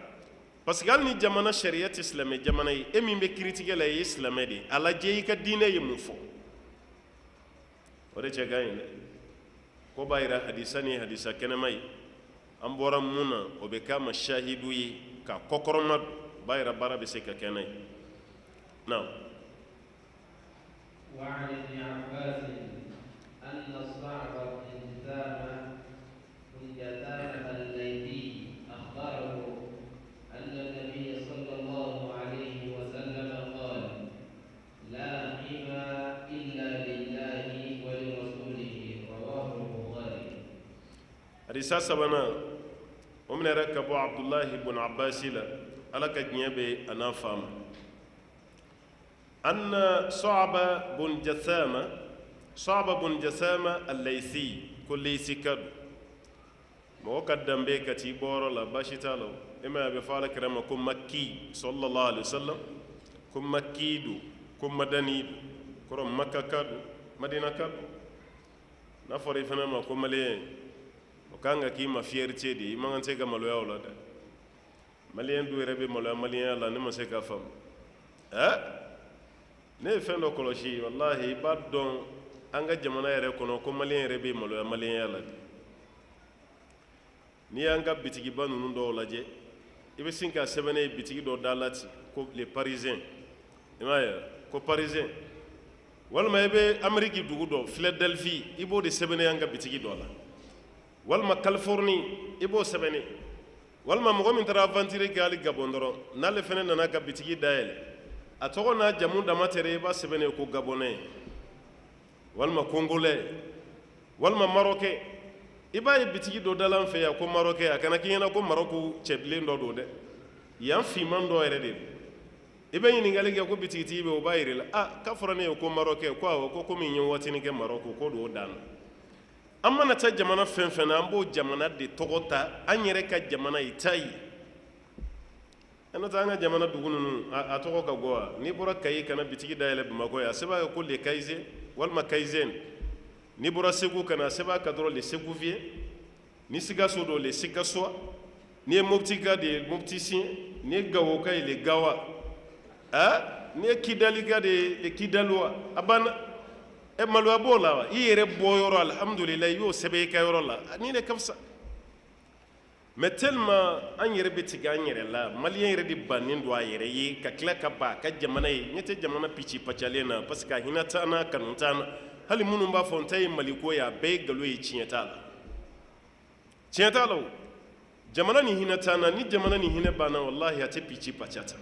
parce que hali ni jamana sariya tɛ silamɛ jamana ye e min bɛ critiquer la i ye silamɛ de ye a lajɛ i ka diinɛ ye mun fɔ o de cɛ ka ɲi dɛ ko b'a yira hadisa ni hadisa kɛnɛma ye an bɔra mun na o bɛ k'a ma shahidu ye ka kɔkɔrɔma don b'a yira baara bɛ se ka kɛ n'a ye نعم وعن ابن عباس أن الصعب بن جثامة الليثي أخبره أن النبي صلى الله عليه وسلم قال لا حمى إلا لله ولرسوله رواه البخاري. حديث سبنا ومن ركب عبد الله بن عباس على كجنبه أنا فهم أن صعب بن جثامة الليثي كل ليثي كد موقدم بك تيبور لا باشتالو إما بفعل كرام كم مكي صلى الله عليه وسلم كم مكيدو كم مدني كرام مكة كدو مدينة كدو نفر فنما كم مليين وكان كي ما فيرتي دي ما أنت كمالويا ولا ده مليين دو ربي مالويا مليين لا نما سكافم ne ye fɛn dɔ kɔlɔsi wallahi i b'a dɔn an ka jamana yɛrɛ kɔnɔ ko maliyɛn yɛrɛ bɛ maloya maliyɛnya la de n'i y'an ka bitigiba ninnu dɔw lajɛ i bɛ sin ka sɛbɛnne ye bitigi dɔ da la ten ko les parisiens i m'a ye ko parisien walima i bɛ ameriki dugu dɔ philadelphie i b'o de sɛbɛnne an ka bitigi dɔ la walima californie i b'o sɛbɛnne walima mɔgɔ min taara aventure kɛ hali gabon dɔrɔn n'ale fɛnɛ nana ka bitigi dayɛlɛ a tɔgɔ n'a jamu dama tɛrɛ i b'a sɛbɛnne ko gabonais walima congolais walima marocain i b'a ye bitigi dɔ dala an fɛ yan ko marocain a kana k'i ɲɛna ko maroc cɛbilen dɔ don dɛ yan finman dɔ yɛrɛ de don i bɛ ɲininkali kɛ ko bitigitigi bɛ o b'a yira la k'a fɔra ne ye ko marocain ko awɔ ko komi n ye waatinin kɛ maroc ko don o dan na an mana taa jamana fɛn fɛn na an b'o jamana de tɔgɔ ta an yɛrɛ ka jamana ye ta ye an ka jamana dugu ninnu a tɔgɔ ka gɔ wa n'i bɔra kayi kana bitigi dayɛlɛ bamakɔ yan a sɛbɛn ko le kayizɛn walima kayizɛn n'i bɔra segu kana a sɛbɛn ka dɔrɔn le seguviye ni sikaso don le sikasoa n'i ye mopti ka de ye moptisiyɛn n'i ye gawo ka ye le gawa n'i ye kidali ka de ye le kidaluwa a banna maloya b'o la wa i yɛrɛ bɔ yɔrɔ alhamdulilayi i y'o sɛbɛn i ka yɔrɔ la ni de ka fisa mais tellement an yɛrɛ bɛ tigɛ an yɛrɛ la maliyɛn yɛrɛ de bannen don a yɛrɛ ye ka tila ka ban a ka jamana ye ɲɛ tɛ jamana pici pacalen na parce que a hinɛ t'an na kanu t'an na hali minnu b'a fɔ n ta ye maliko ye a bɛɛ ye nkalon ye tiɲɛ t'a la tiɲɛ t'a la o jamana ni hinɛ t'an na ni jamana ni hinɛ banna wallahi a tɛ pici paca ta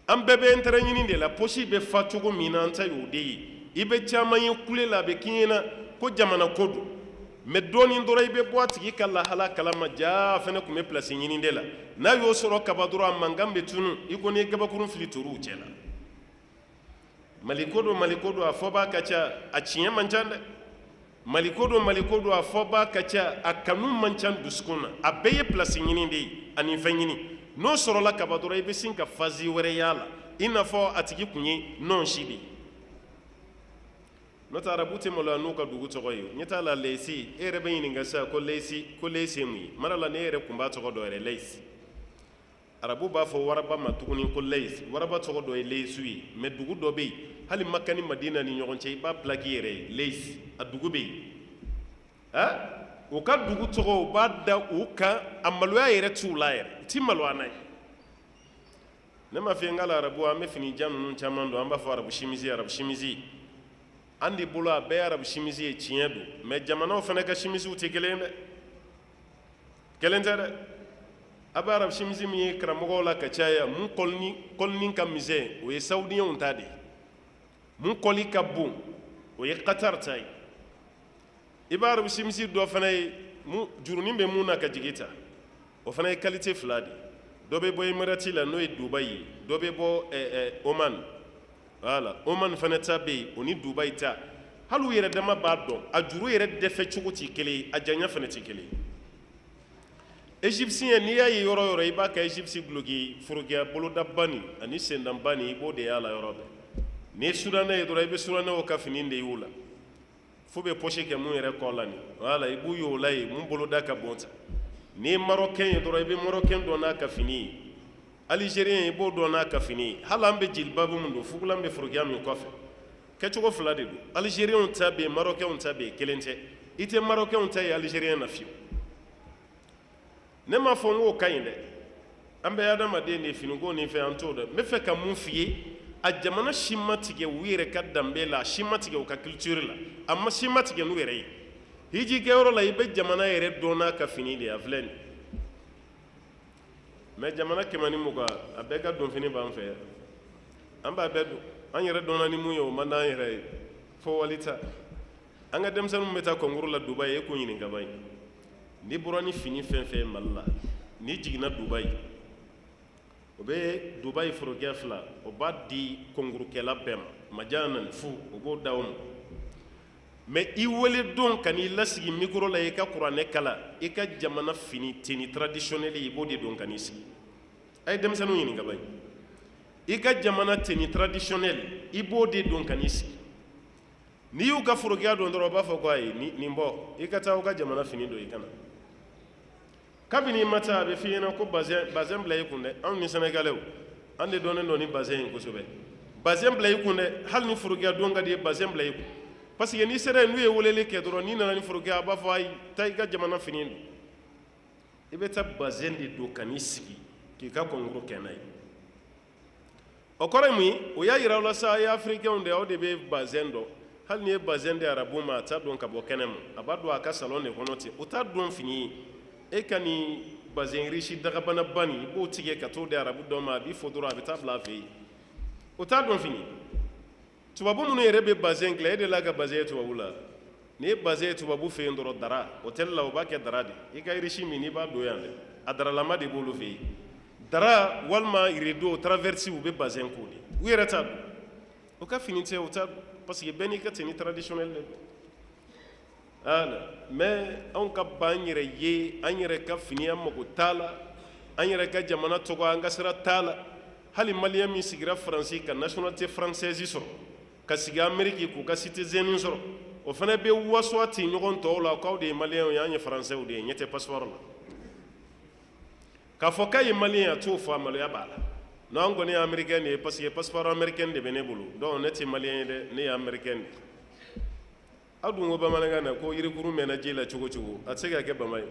an bɛɛ bɛ intérêt ɲini de la poche bɛ fa cogo min na an ta y'o de ye i bɛ caman ye kule la a bɛ k'i ɲɛna ko jamana ko don mais dɔɔni dɔrɔn i bɛ bɔ a tigi ka lahala kalama jaa fɛnɛ tun bɛ place ɲini de la n'a y'o sɔrɔ kaba dɔrɔn a mankan bɛ tunu i ko n'i ye gabakurun fili toruw cɛ la maliko don a fɔbaa ka ca a tiɲɛ man ca dɛ maliko don a fɔbaa ka ca a kanu man ca dusukun na a bɛɛ ye place ɲini de ye ani fɛn ɲini n'o sɔrɔla kaba dɔrɔn i bɛ sin ka phase wɛrɛ y'a la i n'a fɔ a tigi kun ye nɔn si de ye n'o tɛ arabu tɛ maloya n'u ka dugu tɔgɔ ye ɲɛ t'a la leyisi e yɛrɛ bɛ ɲininka sisan ko leyisi ye mun ye mara la ne yɛrɛ kun b'a tɔgɔ dɔ yɛrɛ leyisi arabu b'a fɔ waraba ma tuguni ko leyisi waraba tɔgɔ dɔ ye leyisu ye mais dugu dɔ bɛ yen hali maka ni madina ni ɲɔgɔn cɛ i b'a pilaki yɛrɛ ye leyisi a dugu bɛ yen u ka dugu tɔgɔ u b'a da u kan a maloya yɛrɛ t'u la yɛrɛ u ti maloya n'a ye ne ma f'i ye n k'ala arabu an bɛ finijan ninnu caman don an b'a fɔ arabu simisi an de bolo a bɛɛ ye arabu simisi ye tiɲɛ don mais jamanaw fana ka simisiw tɛ kelen ye dɛ kelen tɛ dɛ a bɛ arabu simisi min ye karamɔgɔw la ka caya mun kɔlini ka misɛn o ye sawudiyɛnw ta de ye mun kɔli ka bon o ye katari ta ye i bɛ arabu simisi dɔ fana ye jurunin bɛ mun na ka jigin ta o fana ye qualité fila de ye dɔ bɛ bɔ emirati la n'o ye dubayi ye dɔ bɛ bɔ oman voilà oman fana ta bɛ yen o ni dubayi ta hali u yɛrɛ dama b'a dɔn a juru yɛrɛ dɛfɛ cogo tɛ kelen ye a janya fana tɛ kelen ye égyptien n'i y'a ye yɔrɔ o yɔrɔ i b'a ka égypte guloki forokiya bolodaba nin ani sendaba nin i b'o de y'a la yɔrɔ bɛɛ n'i ye sudanɛ ye dɔrɔn i bɛ sudanɛw ka fini de y'o la fo bɛ poche kɛ mun yɛrɛ kɔ la nin voilà i b'u ye o la ye mun boloda ka bon ta n'i ye marocain ye dɔrɔn i bɛ marocain dɔn n'a ka fini ye algérien i b'o dɔn n'a ka fini ye hali an bɛ jelibabu min don fugulan bɛ forokiya min kɔfɛ kɛcogo fila de don algérienw ta bɛ yen marocainw ta bɛ yen kelen tɛ i tɛ marocainw ta ye algérien na fiyewu ne m'a fɔ n k'o ka ɲi dɛ an bɛ adamaden de finiko nin fɛ an t'o dɔn n bɛ fɛ ka mun f'i ye a jamana si ma tigɛ u yɛrɛ ka danbe la a si ma tigɛ u ka culture la a ma si ma tigɛ n'u yɛrɛ ye hiji kɛyɔrɔ la i bɛ jamana yɛrɛ dɔn n'a ka fini de ye a filɛ nin mais jamana 120 a bɛɛ ka donfini b'an fɛ yan an b'a bɛɛ don an yɛrɛ dɔnna ni mun ye o man d'an yɛrɛ ye fo walita an ka denmisɛnninw bɛ taa kɔnkuru la dubayi e k'o ɲininka ban ye n'i bɔra ni fini fɛn fɛn ye mali la n'i jiginna dubayi o bɛ dubayi forokɛ fila o b'a di kɔnkurukɛla bɛɛ ma majana fu o b'o d'aw ma mais i wele don ka n'i lasigi micro la i ka kuranɛ kala i ka jamana fini tenue traditionnelle i b'o de don ka n'i sigi a ye denmisɛnninw ɲininka ban ye i ka jamana tenue traditionnelle i b'o de don ka n'i sigi n'i y'u ka forokɛya don dɔrɔn o b'a fɔ ko ayi nin bɔ i ka taa u ka jamana fini don i ka na kabini i ma taa a bɛ f'i ɲɛna ko bazɛn bila i kun dɛ anw ni sɛnɛgalɛw an de dɔnnen don ni bazɛn ye kosɛbɛ bazɛn bila i kun dɛ hali ni forokɛya don ka di ye bazɛn bila i kun parce que n'i sera yen n'u ye weleli kɛ dɔrɔn n'i nana ni forokɛya a b'a fɔ ayi taa i ka jamana fini don i bɛ taa bazɛn de don ka n'i sigi k'i ka kɔnkuru kɛ n'a ye o kɔrɔ ye mun ye o y'a yira aw la sa a ye afirikɛnw de aw de bɛ bazɛn dɔn hali ni ye bazɛn di arabu ma a t'a dɔn ka bɔ kɛnɛ ma a b'a dɔn a ka salon de kɔnɔ ten o t'a dɔn fini ye e ka nin bazɛn risi dagabana ba nin i b'o tigɛ ka t'o di arabu dɔ ma a b'i fo dɔrɔn a bɛ taa bila a fɛ yen o t'a dɔn fini tubabu minnu yɛrɛ bɛ bazɛn dilan e de la ka bazɛn ye tubabu la n'i ye bazɛn ye tubabu fɛ yen dɔrɔn dara hôtel la o b'a kɛ dara de i ka risi min n'i b'a don yan dɛ a daralama de b'olu fɛ yen dara walima rideau traverse u bɛ bazɛn k'o de u yɛrɛ t'a dɔn o ka fini tɛ o t'a dɔn parce que bɛɛ n'i ka tenue traditionnelle de don ala mais anw ka ban yɛrɛ ye an yɛrɛ ka fini an mago t'a la an yɛrɛ ka jamana tɔgɔ an ka sira t'a la hali maliyɛn min sigira faransi ka nationalité française sɔrɔ ka sigi amérique k'u ka citizen sɔrɔ o fana bɛ waso a ten ɲɔgɔn tɔw la k'aw de ye maliyɛnw ye an ye français de ye ɲɛ tɛ passeport la k'a fɔ k'a ye maliyɛn a t'o fɔ a maloya b'a la non an kɔni ye américain de ye parce que passeport américain de bɛ ne bolo donc ne tɛ maliyɛn ye dɛ ne ye américain de ye aw dun ko bamanankan na ko yirikuru mɛnna ji la cogo cogo a tɛ se ka kɛ bama ye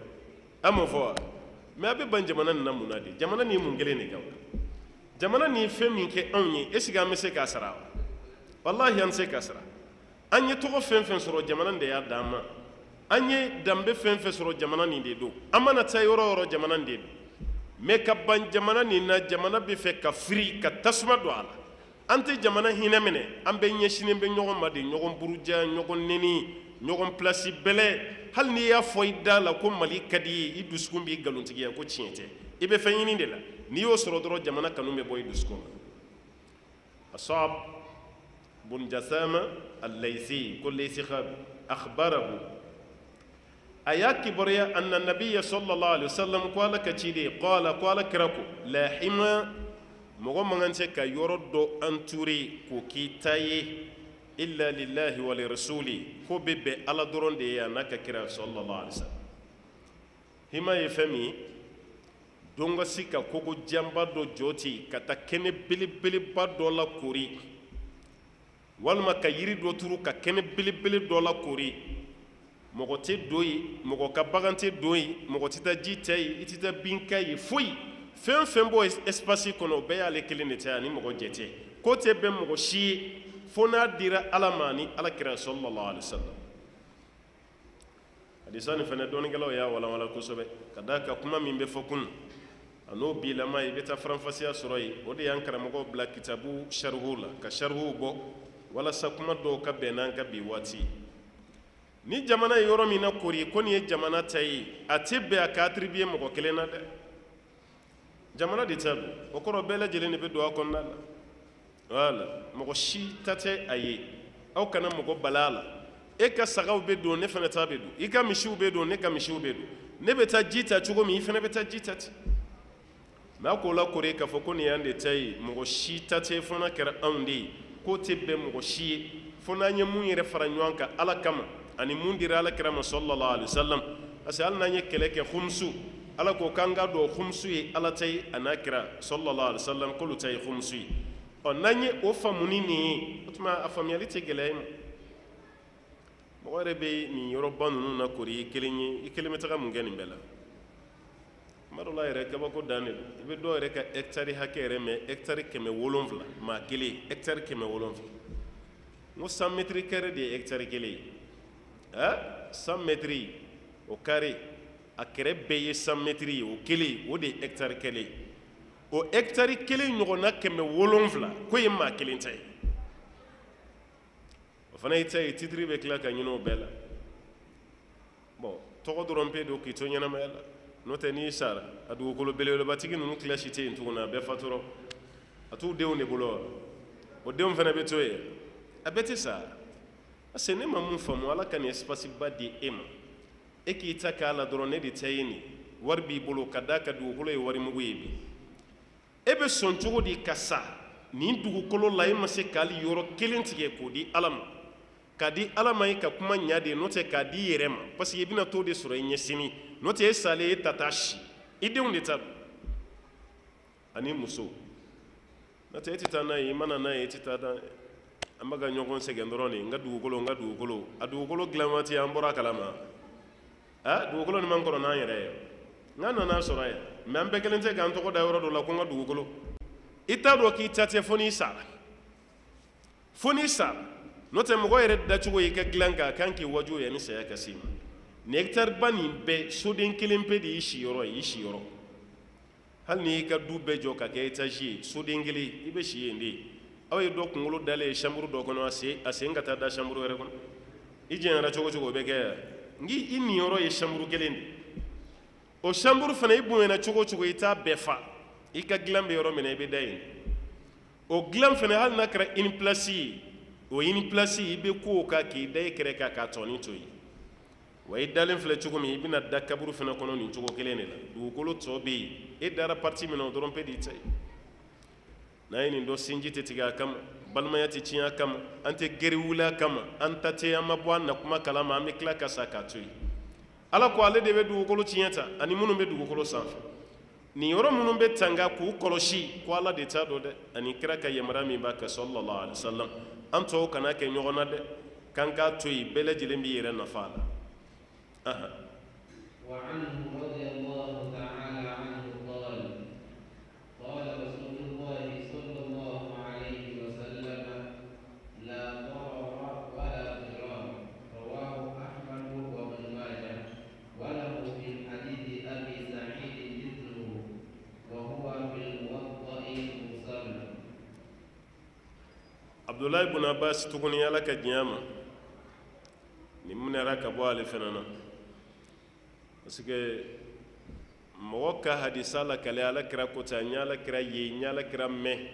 an m'o fɔ wa mais a bɛ ban jamana nin na mun na de jamana nin ye mun kelen de kɛ o jamana nin ye fɛn min kɛ anw ye est ce que an bɛ se k'a sara wa walahi an tɛ se k'a sara an ye tɔgɔ fɛn fɛn sɔrɔ jamana nin de y'a d'an ma an ye danbe fɛn fɛn sɔrɔ jamana nin de don an mana taa yɔrɔ o yɔrɔ jamana nin de don mais ka ban jamana nin na jamana bɛ fɛ ka firi ka tasuma don a la an tɛ jamana hinɛ minɛ an bɛ ɲɛsinnen bɛ ɲɔgɔn ma de ɲɔgɔn buruja ɲɔgɔn neni ɲɔgɔn place bɛlɛ hali n'i y'a fɔ i da la ko Mali ka di ye i dusukun b'i galontigiya ko tiɲɛ tɛ i bɛ fɛn ɲini de la n'i y'o sɔrɔ dɔrɔn jamana kanu bɛ bɔ i dusukun na Asab bun Jasama al-Laythi ko Laythi akhbarahu a y'a kibaruya anna nabiyya sallallahu alaihi wasallam ko Ala ka ciden qala ko Ala kira ko la hima mɔgɔ man kan tɛ ka yɔrɔ dɔ entouré k'o k'i ta ye illa lillahi wa li rasuli ko bɛ bɛn Ala dɔrɔn de ye a n'a ka kira sallallahu alaihi wasallam hima ye fɛn min don ka si ka kogo janba dɔ jɔ ten ka taa kɛnɛ belebeleba dɔ la kori walima ka yiri dɔ turu ka kɛnɛ belebele dɔ la kori mɔgɔ tɛ don yen mɔgɔ ka bagan tɛ don yen mɔgɔ tɛ taa ji ta yen i tɛ taa bin ka yen foyi fɛn fɛn bɔ espace kɔnɔ o bɛɛ y'ale kelen de ta ani mɔgɔ jɛ tɛ ko tɛ bɛn mɔgɔ si ye fo n'a dira Ala ma ni Ala kira sallallahu alaihi wasallam hadisa nin fɛnɛ dɔɔnikɛlaw y'a walawala kosɛbɛ ka d'a kan kuma min bɛ fɔ kunun a n'o bilama i bɛ taa faranfasiya sɔrɔ yen o de y'an karamɔgɔw bila kitabu sharhu la ka sharhuw bɔ walasa kuma dɔw ka bɛn n'an ka bi waati ni jamana ye yɔrɔ min na kori ko nin ye jamana ta ye a tɛ bɛn a ka attribuer mɔgɔ kelen na dɛ jamana de ta don o kɔrɔ bɛɛ lajɛlen de bɛ don a kɔnɔna la wala mɔgɔ si ta tɛ a ye aw kana mɔgɔ bala a la e ka sagaw bɛ don ne fana ta bɛ don i ka misiw bɛ don ne ka misiw bɛ don ne bɛ taa ji ta cogo min i fana bɛ taa ji ta ten mɛ a k'o la kori k'a fɔ ko nin y'an de ta ye mɔgɔ si ta tɛ fo n'a kɛra anw de ye k'o tɛ bɛn mɔgɔ si ye fo n'an ye mun yɛrɛ fara ɲɔgɔn kan Ala kama ani mun dira Ala kira ma sallallahu alaihi wasallam parce que hali n'an ye kɛlɛ kɛ khumsu Ala ko k'an ka dɔn khumsu ye Ala ta ye a n'a kira sallallahu alaihi wasallam k'olu ta ye khumsu ye n'an ye o faamuni nin ye o tuma a faamuyali tɛ gɛlɛya ma mɔgɔ yɛrɛ bɛ nin yɔrɔba ninnu na kori i kelen ye i kelen bɛ taga mun kɛ nin bɛɛ la tuma dɔ la yɛrɛ kabako dan de don i bɛ dɔw yɛrɛ ka hectare hakɛ yɛrɛ mɛn hectare 700 maa kelen hectare 700 n ko 100 mètres carrés de ye hectare kelen ye 100 mètres o carré a kɛrɛ bɛɛ ye 100 mètres ye o kelen o de ye hectare kelen ye o hectare kelen ɲɔgɔnna 700 ko ye maa kelen ta ye o fana ye ta ye titre bɛ tila ka ɲini o bɛɛ la bon tɔgɔ dɔrɔn pe don k'i to ɲɛnamaya la n'o tɛ n'i sara a dugukolo belebelebatigi ninnu kilasi tɛ yen tuguni a bɛɛ fatura a t'u denw de bolo wa o denw fana bɛ to yen a bɛɛ tɛ sa parce que ne ma mun faamu Ala ka nin espace ba di e ma e k'i ta k'a la dɔrɔn ne de ta ye nin wari b'i bolo ka d'a ka dugukolo ye warimugu ye bi e bɛ sɔn cogo di ka sa nin dugukolo la e ma se k'ali yɔrɔ kelen tigɛ k'o di Ala ma k'a di Ala ma ye ka kuma ɲa de n'o tɛ k'a di i yɛrɛ ma parce que i bɛna t'o de sɔrɔ i ɲɛsini n'o tɛ e salen e ta t'a si i denw de ta don ani muso n'o tɛ e tɛ taa n'a ye i mana n'a ye e tɛ taa n'a ye an bɛ ka ɲɔgɔn sɛgɛn dɔrɔn de n ka dugukolo a dugukolo dilan waati an bɔra a kalama dugukolo nin man kɔrɔ n'an yɛrɛ ye n'an nana sɔrɔ yan mɛ an bɛɛ kelen tɛ k'an tɔgɔ da yɔrɔ dɔ la ko n ka dugukolo i t'a dɔn k'i ta tɛ fo n'i sara n'o tɛ mɔgɔ yɛrɛ dacogo i ka dilan kan a kan k'i waju yanni saya ka s'i ma nin hectare ba nin bɛɛ soden kelen pe de y'i siyɔrɔ ye i siyɔrɔ hali n'i ka du bɛɛ jɔ ka kɛ étage ye soden kelen i bɛ si yen de aw ye dɔ kunkolo dalen chambre dɔ kɔnɔ a sen ka taa da chambre wɛrɛ kɔnɔ i jɛnyara cogo cogo o bɛ kɛ yan nki i niyɔrɔ ye chambre kelen de o chambre fana i bonyana cogo cogo i t'a bɛɛ fa i ka dilan bɛ yɔrɔ min na i bɛ da yen o dilan fana hali n'a kɛra une place ye o une place i bɛ ko o kan k'i da i kɛrɛ kan k'a tɔni to yen wa i dalen filɛ cogo min i bɛna da kaburu fana kɔnɔ nin cogo kelen de la dugukolo tɔ bɛ yen e dara parti min na o dɔrɔn pe de y'i ta ye n'a ye nin dɔ sinji tɛ tigɛ a kama balimaya tɛ tiɲɛ a kama an tɛ gɛrɛ wuli a kama an ta tɛ an ma bɔ an na kuma kalama an bɛ tila ka sa k'a to yen Ala ko ale de bɛ dugukolo tiɲɛ ta ani minnu bɛ dugukolo sanfɛ nin yɔrɔ minnu bɛ tanga k'u kɔlɔsi ko Ala de t'a dɔn dɛ ani kira ka yamaruya min b'a kan sallallahu alaihi wasallam an tɔw kana kɛ ɲɔgɔn na dɛ k'an k'a to yen bɛɛ lajɛlen b'i yɛrɛ nafa a la وعنه رضي الله تعالى عنه قال قال رسول الله صلى الله عليه وسلم لا ضرر ولا ضرار رواه أحمد وابن ماجه وله في الحديث أبي سعيد مثله وهو في الموطأ مرسل Abdullahi ibn Abbas tuguni Ala ka diɲɛ ma ni munera ka bɔ ale fana na parce que mɔgɔ ka hadisa la kale ala kira kota ɲa ala kira ye ɲa ala kira mɛn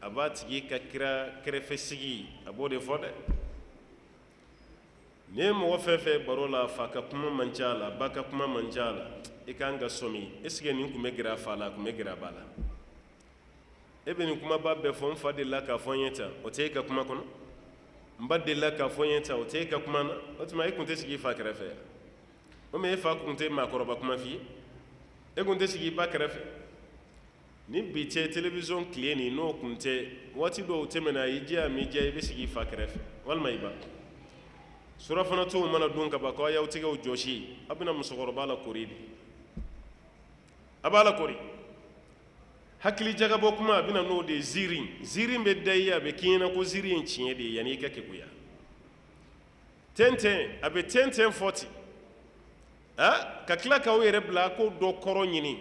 a b'a tigi ka kira kɛrɛfɛ sigi a b'o de fɔ dɛ ni mɔgɔ fɛn fɛn baro la fa ka kuma man ca la ba ka kuma man ca la i kan ka sɔmi est ce que nin kun bɛ gɛrɛ a fa la a kun bɛ gɛrɛ a ba la e bɛ nin kumaba bɛɛ fɔ n fa de la k'a fɔ n ye tan o tɛ e ka kuma kɔnɔ n ba de la k'a fɔ n ye tan o tɛ e ka kuma na o tuma e kun tɛ sigi i fa kɛrɛfɛ yan o mɛ e fa kun tɛ maakɔrɔba kuma f'i ye e kun tɛ sigi i ba kɛrɛfɛ ni bi cɛ télévision tile nin n'o kun tɛ waati dɔw tɛmɛna i diya mi diya i bɛ sigi i fa kɛrɛfɛ walima i ba surafana tow mana dun ka ban k'aw y'aw tigɛw jɔsi a bɛna musokɔrɔba la kori de a b'a la kori hakili jagabɔ kuma a bɛna n'o de ye ziiri bɛ da i ye a bɛ k'i ɲɛna ko ziiri ye tiɲɛ de ye yanni i ka keguya tɛntɛn a bɛ tɛntɛn fɔ ten ka tila k'aw yɛrɛ bila ko dɔ kɔrɔ ɲini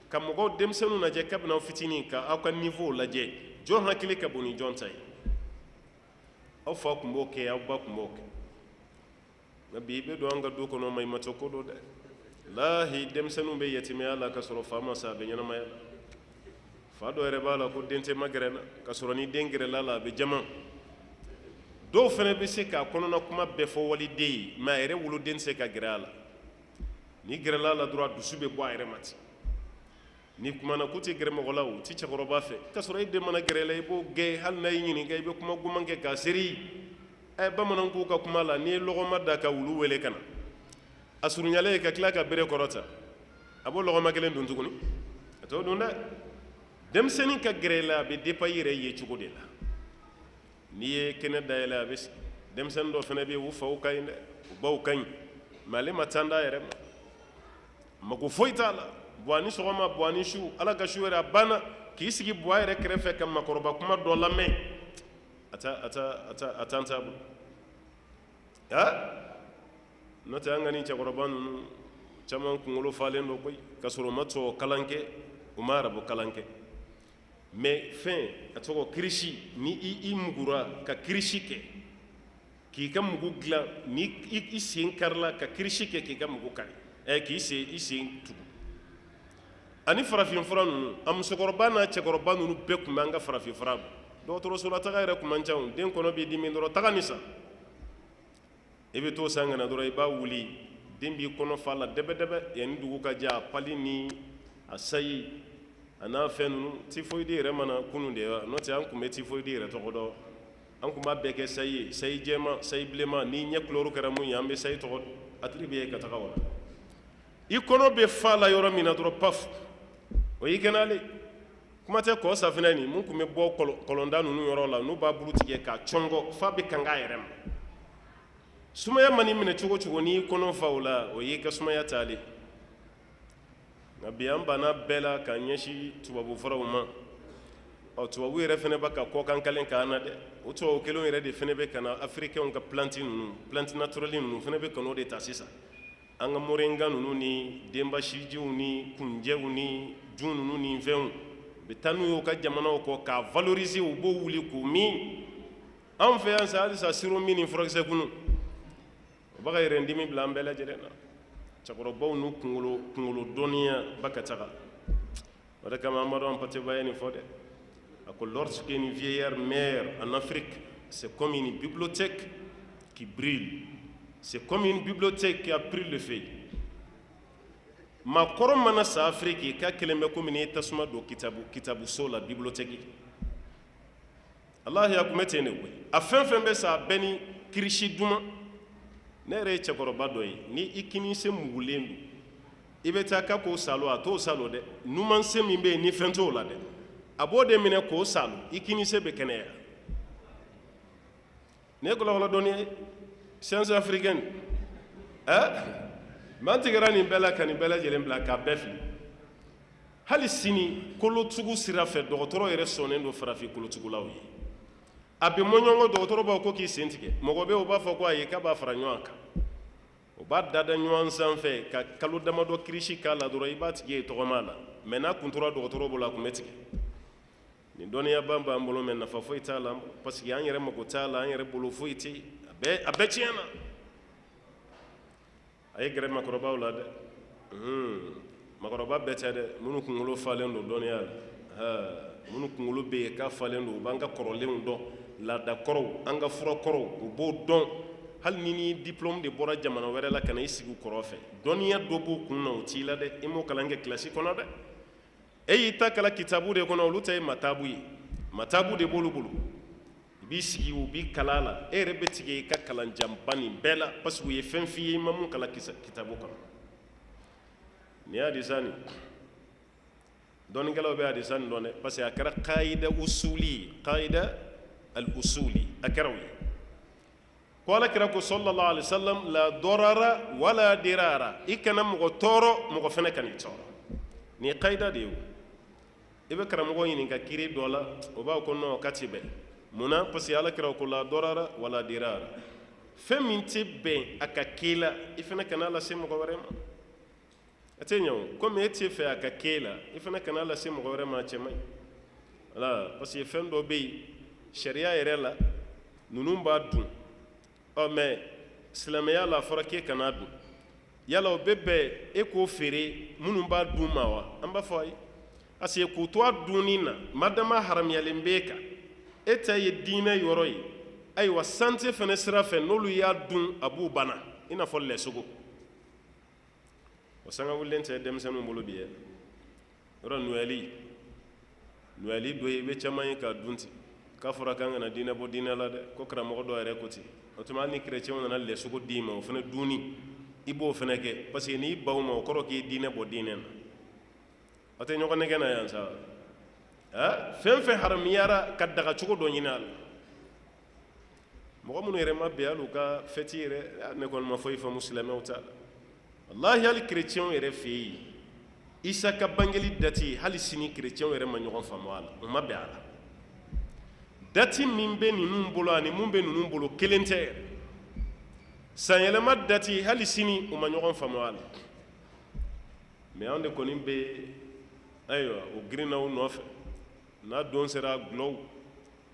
ka mɔgɔw denmisɛnninw lajɛ kabini aw fitinin ka aw ka niveau lajɛ jɔn hakili ka bon ni jɔn ta ye aw fa tun b'o kɛ aw ba tun b'o kɛ nka bi i bɛ don an ka du kɔnɔ maɲumatɔ ko don dɛ lahi denmisɛnninw bɛ yatimɛya la ka sɔrɔ fa ma sa a bɛ ɲɛnamaya la fa dɔ yɛrɛ b'a la ko den tɛ magɛrɛ la ka sɔrɔ ni den gɛrɛla la a bɛ jama dɔw fana bɛ se k'a kɔnɔna kuma bɛɛ fɔ waliden ye mɛ a yɛrɛ woloden tɛ se ka gɛrɛ a la ni gɛrɛla a la dɔrɔn a dusu bɛ bɔ a yɛrɛ ma ten ni kumana ko tɛ gɛrɛ mɔgɔ la o tɛ cɛkɔrɔba fɛ ka sɔrɔ e den mana gɛrɛ la i b'o gɛn hali n'a y'i ɲininka i bɛ kuma goman kɛ k'a seri bamanan k'u ka kuma la n'i ye lɔgɔma da ka wulu wele ka na a surunyalen ka tila ka bere kɔrɔta a b'o lɔgɔma kelen dun tuguni a t'o dun dɛ denmisɛnnin ka gɛrɛ la a bɛ dépend i yɛrɛ ye cogo de la n'i ye kɛnɛ dayɛlɛ a bɛ sigi denmisɛnnin dɔ fana bɛ yen u faw ka ɲi dɛ u baw ka ɲi mɛ ale ma tan d'a yɛrɛ ma mako foyi t'a la buwa ni sɔgɔma buwa ni su ala ka su yɛrɛ a banna k'i sigi buwa yɛrɛ kɛrɛfɛ ka makɔrɔba kuma dɔ lamɛn a t'an t'a bolo n'o tɛ an ka nin cɛkɔrɔba ninnu caman kunkolo falen dɔ koyi ka sɔrɔ u ma tubabu kalan kɛ u ma arabu kalan kɛ mɛ fɛn a tɔgɔ kirisi ni i mugura ka kirisi kɛ k'i ka mugu dilan ni i sen karila ka kirisi kɛ k'i ka mugu kari k'i sen tugu ani farafinfura ninnu a musokɔrɔba n'a cɛkɔrɔba ninnu bɛɛ tun bɛ an ka farafinfura dɔgɔtɔrɔsola taga yɛrɛ tun man ca den kɔnɔ b'i dimi dɔrɔn taga nin san i bɛ t'o san ka na dɔrɔn i b'a wuli den b'i kɔnɔ fa la dɛbɛdɛbɛ yanni dugu ka jɛ a pali ni a sayi a n'a fɛn ninnu tifoyidi yɛrɛ mana kunun de ye n'o tɛ an tun bɛ tifoyidi yɛrɛ tɔgɔ dɔn an tun b'a bɛɛ kɛ sayi ye sayi jɛma sayi bilenma ni ɲɛ kulɔru kɛra mun ye an bɛ sayi tɔgɔ attribué ka taga o la i kɔnɔ bɛ fa la yɔrɔ min na dɔrɔn paf o y'i kɛnɛyalen kuma tɛ kɔ safinɛ nin mun tun bɛ bɔ kɔlɔnda ninnu yɔrɔ la n'u b'a bulu tigɛ k'a cɔngɔ fa bɛ kanga a yɛrɛ ma sumaya mani minɛ cogo cogo n'i kɔnɔ fa o la o y'i ka sumaya taalen nka bi an banna bɛɛ la k'an ɲɛsin tubabu furaw ma tubabu yɛrɛ fana bɛ ka kɔkan kalen k'an na dɛ o tubabu kelenw yɛrɛ de fana bɛ ka na afirikɛnw ka planti ninnu planti naturelle ninnu fana bɛ ka n'o de ta sisan an ka moringa ninnu ni denbasijiw ni kunjɛw ni jun ninnu ni fɛnw bɛ taa n'u y'u ka jamanaw kɔ k'a valoriser u b'o wuli k'u min an fɛ yan sa halisa siro min ni furakisɛ kunu o bɛ ka yɛrɛdimi bila an bɛɛ lajɛlen na cɛkɔrɔbaw n'u kunkolo dɔnniya ba ka taga o de kama an b'a dɔn Pate-Baye nin fɔ dɛ a ko lorsque une vieillard meurt en Afrique c'est comme une bibliothèque qui brûle c'est comme une bibliothèque qui a pris le feu maakɔrɔ mana sa Afrique k'a kelen bɛ komi n'i ye tasuma don kitabuso la bibliothèque Alahi a tun bɛ ten de koyi a fɛn fɛn bɛ sa a bɛɛ ni kirisi duman ne yɛrɛ ye cɛkɔrɔba dɔ ye ni i kini se mugulen don i bɛ taa k'a k'o salo a t'o salo dɛ numan se min bɛ yen ni fɛn t'o la dɛ a b'o de minɛ k'o salo i kini se bɛ kɛnɛya ne ye kɔlɔkɔlɔ dɔnni ye science africaine man tigɛra nin bɛɛ la ka nin bɛɛ lajɛlen bila k'a bɛɛ fili hali sini kolotugu sira fɛ dɔgɔtɔrɔ yɛrɛ sɔnnen don farafin kolotugulaw ye a bɛ mɔɲɔngɔ dɔgɔtɔrɔ b'a ko k'i sen tigɛ mɔgɔ bɛ o b'a fɔ ko ayi k'a b'a fara ɲɔgɔn kan o b'a dada ɲɔgɔn sanfɛ ka kalo damadɔ kirisi k'a la dɔrɔn i b'a tigi ye tɔgɔma la mɛ n'a kun tora dɔgɔtɔrɔ bolo a kun bɛ tigɛ nin dɔnniya ban b'an bolo mɛ nafa foyi t'a la parce que an yɛrɛ mago t'a la an yɛrɛ bolo foyi tɛ a bɛɛ tiɲɛna a ye gɛrɛ makɔrɔbaw la dɛ makɔrɔba bɛɛ tɛ dɛ minnu kunkolo falen don dɔnniya la minnu kunkolo bɛ yen k'a falen don u b'an ka kɔrɔlenw dɔn laadakɔrɔw an ka furakɔrɔw u b'o dɔn hali ni diplôme de bɔra jamana wɛrɛ la ka na i sigi u kɔrɔ fɛ dɔnniya dɔ b'u kun na u t'i la dɛ i m'o kalan kɛ kilasi kɔnɔ dɛ e y'i ta kalan kitabu de kɔnɔ olu ta ye matabu ye matabu de b'olu bolo i b'i sigi u b'i kala la e yɛrɛ bɛ tigɛ i ka kalanjanba nin bɛɛ la parce que u ye fɛn f'i ye i ma mun kalan kitabu kɔnɔ ni y'a hadisa nin dɔnnikɛlaw bɛ hadisa nin dɔn dɛ parce que a kɛra qaida usuli ye qaida al usuli a kɛra o ye ko alakira ko sallallahu alaihi wasallam la darara wala dirara i kana mɔgɔ tɔɔrɔ mɔgɔ fɛnɛ kan'i tɔɔrɔ ni ye qaida de ye i bɛ karamɔgɔ ɲininka kiri dɔ la o b'a ko non k'a ti bɛn munna parce que alakira ko la darara wala dirara fɛn min tɛ bɛn a ka k'i la i fɛnɛ kana lase mɔgɔ wɛrɛ ma a tɛ ɲɛ o komi e tɛ fɛ a ka k'e la i fɛnɛ kana lase mɔgɔ wɛrɛ ma a cɛ man ɲi wala parce que fɛn dɔ bɛ yen sariya yɛrɛ la ninnu b'a dun mais silamɛya la a fɔra k'e kana dun yala o bɛ bɛn e k'o feere minnu b'a dun ma wa an b'a fɔ ayi parce que k'u to a dunni na madama haramuyalen b'e kan e ta ye diinɛ yɔrɔ ye ayiwa santé fɛnɛ sira fɛ n'olu y'a dun a b'u bana i n'a fɔ lɛsogo o sanga wulilen tɛ denmisɛnninw bolo bi yɔrɔ nuyɛli dɔ ye i bɛ caman ye k'a dun ten k'a fɔra k'an kana diinɛ bɔ diinɛ la dɛ ko karamɔgɔ dɔ yɛrɛ ko ten o tuma hali ni kerecɛnw nana lɛsogo d'i ma o fana dunni i b'o fana kɛ parce que n'i baw ma o kɔrɔ k'i ye diinɛ bɔ diinɛ na aw tɛ ɲɔgɔn nɛgɛ na yan sa fɛn fɛn haramuyara ka dagacogo dɔ ɲini a la mɔgɔ minnu yɛrɛ ma bɛn hali u ka fɛti yɛrɛ ne kɔni ma foyi faamu silamɛw ta la wallahi hali kerecɛnw yɛrɛ fɛ yen isa ka bangeli dati hali sini kerecɛnw yɛrɛ ma ɲɔgɔn faamu a la u ma bɛn a la dati min bɛ ninnu bolo ani mun bɛ ninnu bolo kelen tɛ yɛrɛ sanyɛlɛma dati hali sini u ma ɲɔgɔn faamu a la mais anw de kɔni bɛ ayiwa o girinna u nɔfɛ n'a don sera gulɔw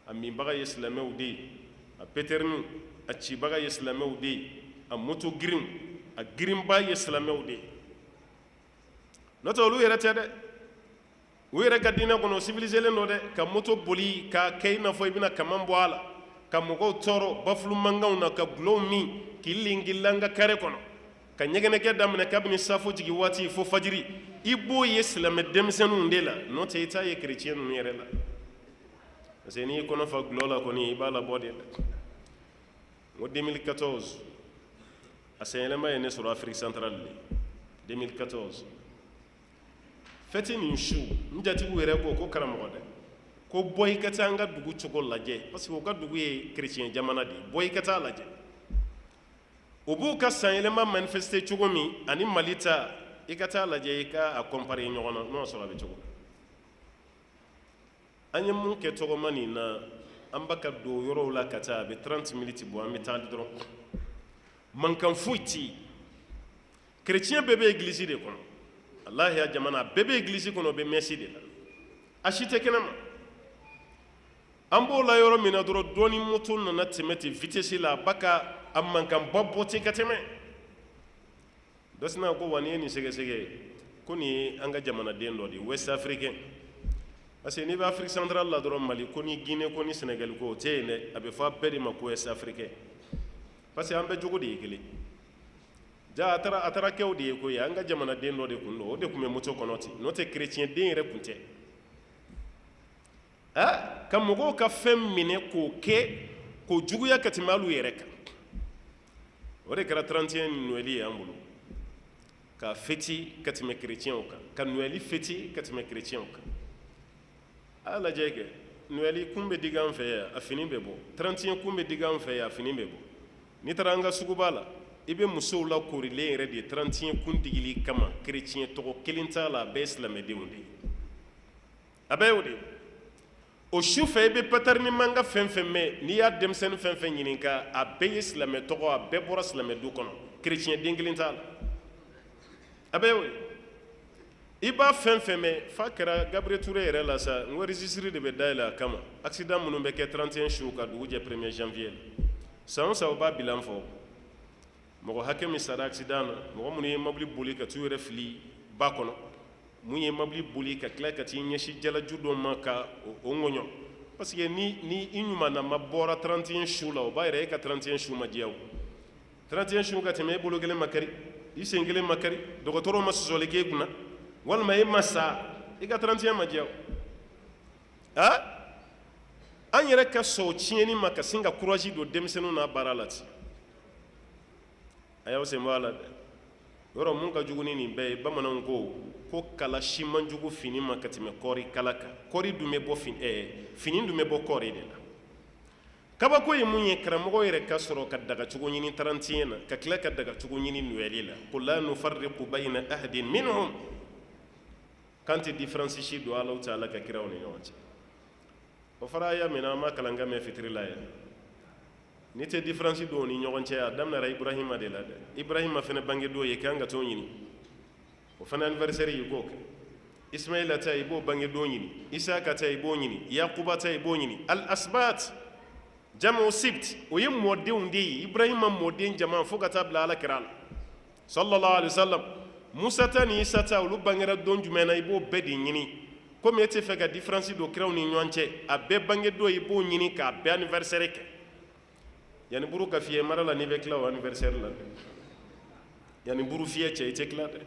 a minbaga ye silamɛw de ye a peterinu a cibaga ye silamɛw de ye a moto girin a girinba ye silamɛw de ye n'o tɛ olu yɛrɛ tɛ dɛ u yɛrɛ ka diinɛ kɔnɔ civiliselen don dɛ ka moto boli k'a kɛ i n'a fɔ i bɛna kaman bɔ a la ka mɔgɔw tɔɔrɔ bafulu mankanw na ka gulɔw min k'i lingilan n ka kare kɔnɔ ka ɲɛgɛnɛkɛ daminɛ kabini safo jigi waati fo fajiri i b'o ye silamɛ denmisɛnninw de la n'o tɛ i t'a ye kerecɛn ninnu yɛrɛ la parce que n'i y'i kɔnɔ fa gulɔ la kɔni i b'a labɔ de la n ko 2014 a sanyɛlɛma ye ne sɔrɔ Afrique centrale de 2014 fɛti nin su n jatigiw yɛrɛ ko karamɔgɔ dɛ ko bɔ i ka taa an ka dugu cogo lajɛ parce que u ka dugu ye kerecɛn jamana de ye bɔ i ka taa lajɛ u b'u ka sanyɛlɛma manifester cogo min ani Mali ta i ka taa lajɛ i ka a comparer ɲɔgɔn na n'o sɔrɔ a bɛ cogo an ye mun kɛ tɔgɔma nin na an b'a ka don yɔrɔw la ka taa a bɛ 30 minutes bɔ an bɛ taa dɔrɔn mankan foyi tɛ yen kerecɛn bɛɛ bɛ église de kɔnɔ wallahi a jamana bɛɛ bɛ église kɔnɔ o bɛ messe de la a si tɛ kɛnɛma an b'o la yɔrɔ min na dɔrɔn dɔɔni moto nana tɛmɛ ten vitesse la a ba ka a mankanba bɔ ten ka tɛmɛ dɔ sinna ko wa nin ye nin sɛgɛsɛgɛ ko nin ye an ka jamanaden dɔ de ye West Africain parce que n'i bɛ Afrique centrale la dɔrɔn Mali ko ni Guinée ko ni Sénégal ko o tɛ yen dɛ a bɛ fɔ a bɛɛ de ma ko West Africain parce que an bɛɛ jogo de ye kelen ja a taara kɛw de ye ko ye an ka jamanaden dɔ de kun don o de kun bɛ moto kɔnɔ ten n'o tɛ kerecɛn den yɛrɛ kun tɛ ka mɔgɔw ka fɛn minɛ k'o kɛ k'o juguya ka tɛmɛ hali u yɛrɛ kan o de kɛra 31 Noël ye an bolo ka fêti ka tɛmɛ kerecɛnw kan ka Noël fêti ka tɛmɛ kerecɛnw kan a lajɛ kɛ Noël kun bɛ digi an fɛ yan a fini bɛ bɔ 31 kun bɛ digi an fɛ yan a fini bɛ bɔ n'i taara an ka suguba la i bɛ musow la korilen yɛrɛ de ye 31 kun digili kama kerecɛn tɔgɔ kelen t'a la a bɛɛ ye silamɛdenw de ye a bɛɛ y'o de ye o su fɛ i bɛ patɛrini manga fɛn fɛn mɛn n'i y'a denmisɛnnin fɛn fɛn ɲininka a bɛɛ ye silamɛ tɔgɔ a bɛɛ bɔra silamɛ du kɔnɔ kerecɛn den kelen t'a la a bɛɛ y'o ye i b'a fɛn fɛn mɛn f'a kɛra Gabriel Touré yɛrɛ la sa n ko registre de bɛ dayɛlɛ a kama accident minnu bɛ kɛ 31 su ka dugu jɛ 1er janvier la san o san o b'a bilan fɔ mɔgɔ hakɛ min sara accident na mɔgɔ minnu ye mobili boli ka t'u yɛrɛ fili ba kɔnɔ mun ye mobili boli ka tila ka t'i ɲɛsin jalaju dɔ ma ka o ŋɔɲɔ parce que ni i ɲumanna ma bɔra 31 su la o b'a yɛrɛ e ka 31 su ma diya o 31 su ka tɛmɛ e bolo kelen ma kari i sen kelen ma kari dɔgɔtɔrɔw ma sɔsɔli k'e kunna walima e ma sa i ka 31 ma diya o an yɛrɛ ka sɔn tiɲɛni ma ka sin ka courage don denmisɛnninw n'a baara la ten a y'aw sen bɔ a la dɛ yɔrɔ mun ka jugu ni nin bɛɛ ye bamananw ko kala si man jugu fini ma ka tɛmɛ kɔɔri kala kan kɔɔri dun bɛ bɔ fini dun bɛ bɔ kɔɔri de la kabako ye mun ye karamɔgɔ yɛrɛ ka sɔrɔ ka dagacogo ɲini 31 na ka tila ka dagacogo ɲini noyɛli la ko la nufarriqu bayna ahadin minhum kan tɛ différence si don Alahu Taala ka kiraw ni ɲɔgɔn cɛ o fara y'a minɛ an ma kalan kɛ mɛn fitiri la yan ni tɛ différence don ni ɲɔgɔn cɛ a daminɛra Ibrahima de la dɛ Ibrahima fana bangedon ye kan ka t'o ɲini o fana anniversaire y'i k'o kɛ Ismaila ta i b'o bangedon ɲini Isaka ta i b'o ɲini Yakuba ta i b'o ɲini al asbat jamu sibt o ye mɔdenw de ye Ibrahima mɔden jama fo ka taa bila Ala kira la sallallahu alaihi wasallam Musa ta ni Isa ta olu bangera don jumɛn na i b'o bɛɛ de ɲini komi e tɛ fɛ ka différence don kiraw ni ɲɔgɔn cɛ a bɛɛ bangedon i b'o ɲini k'a bɛɛ anniversaire kɛ yani buru ka fiyɛ mara la n'i bɛ tila o anniversaire la dɛ yani buru fiyɛ cɛ i tɛ tila dɛ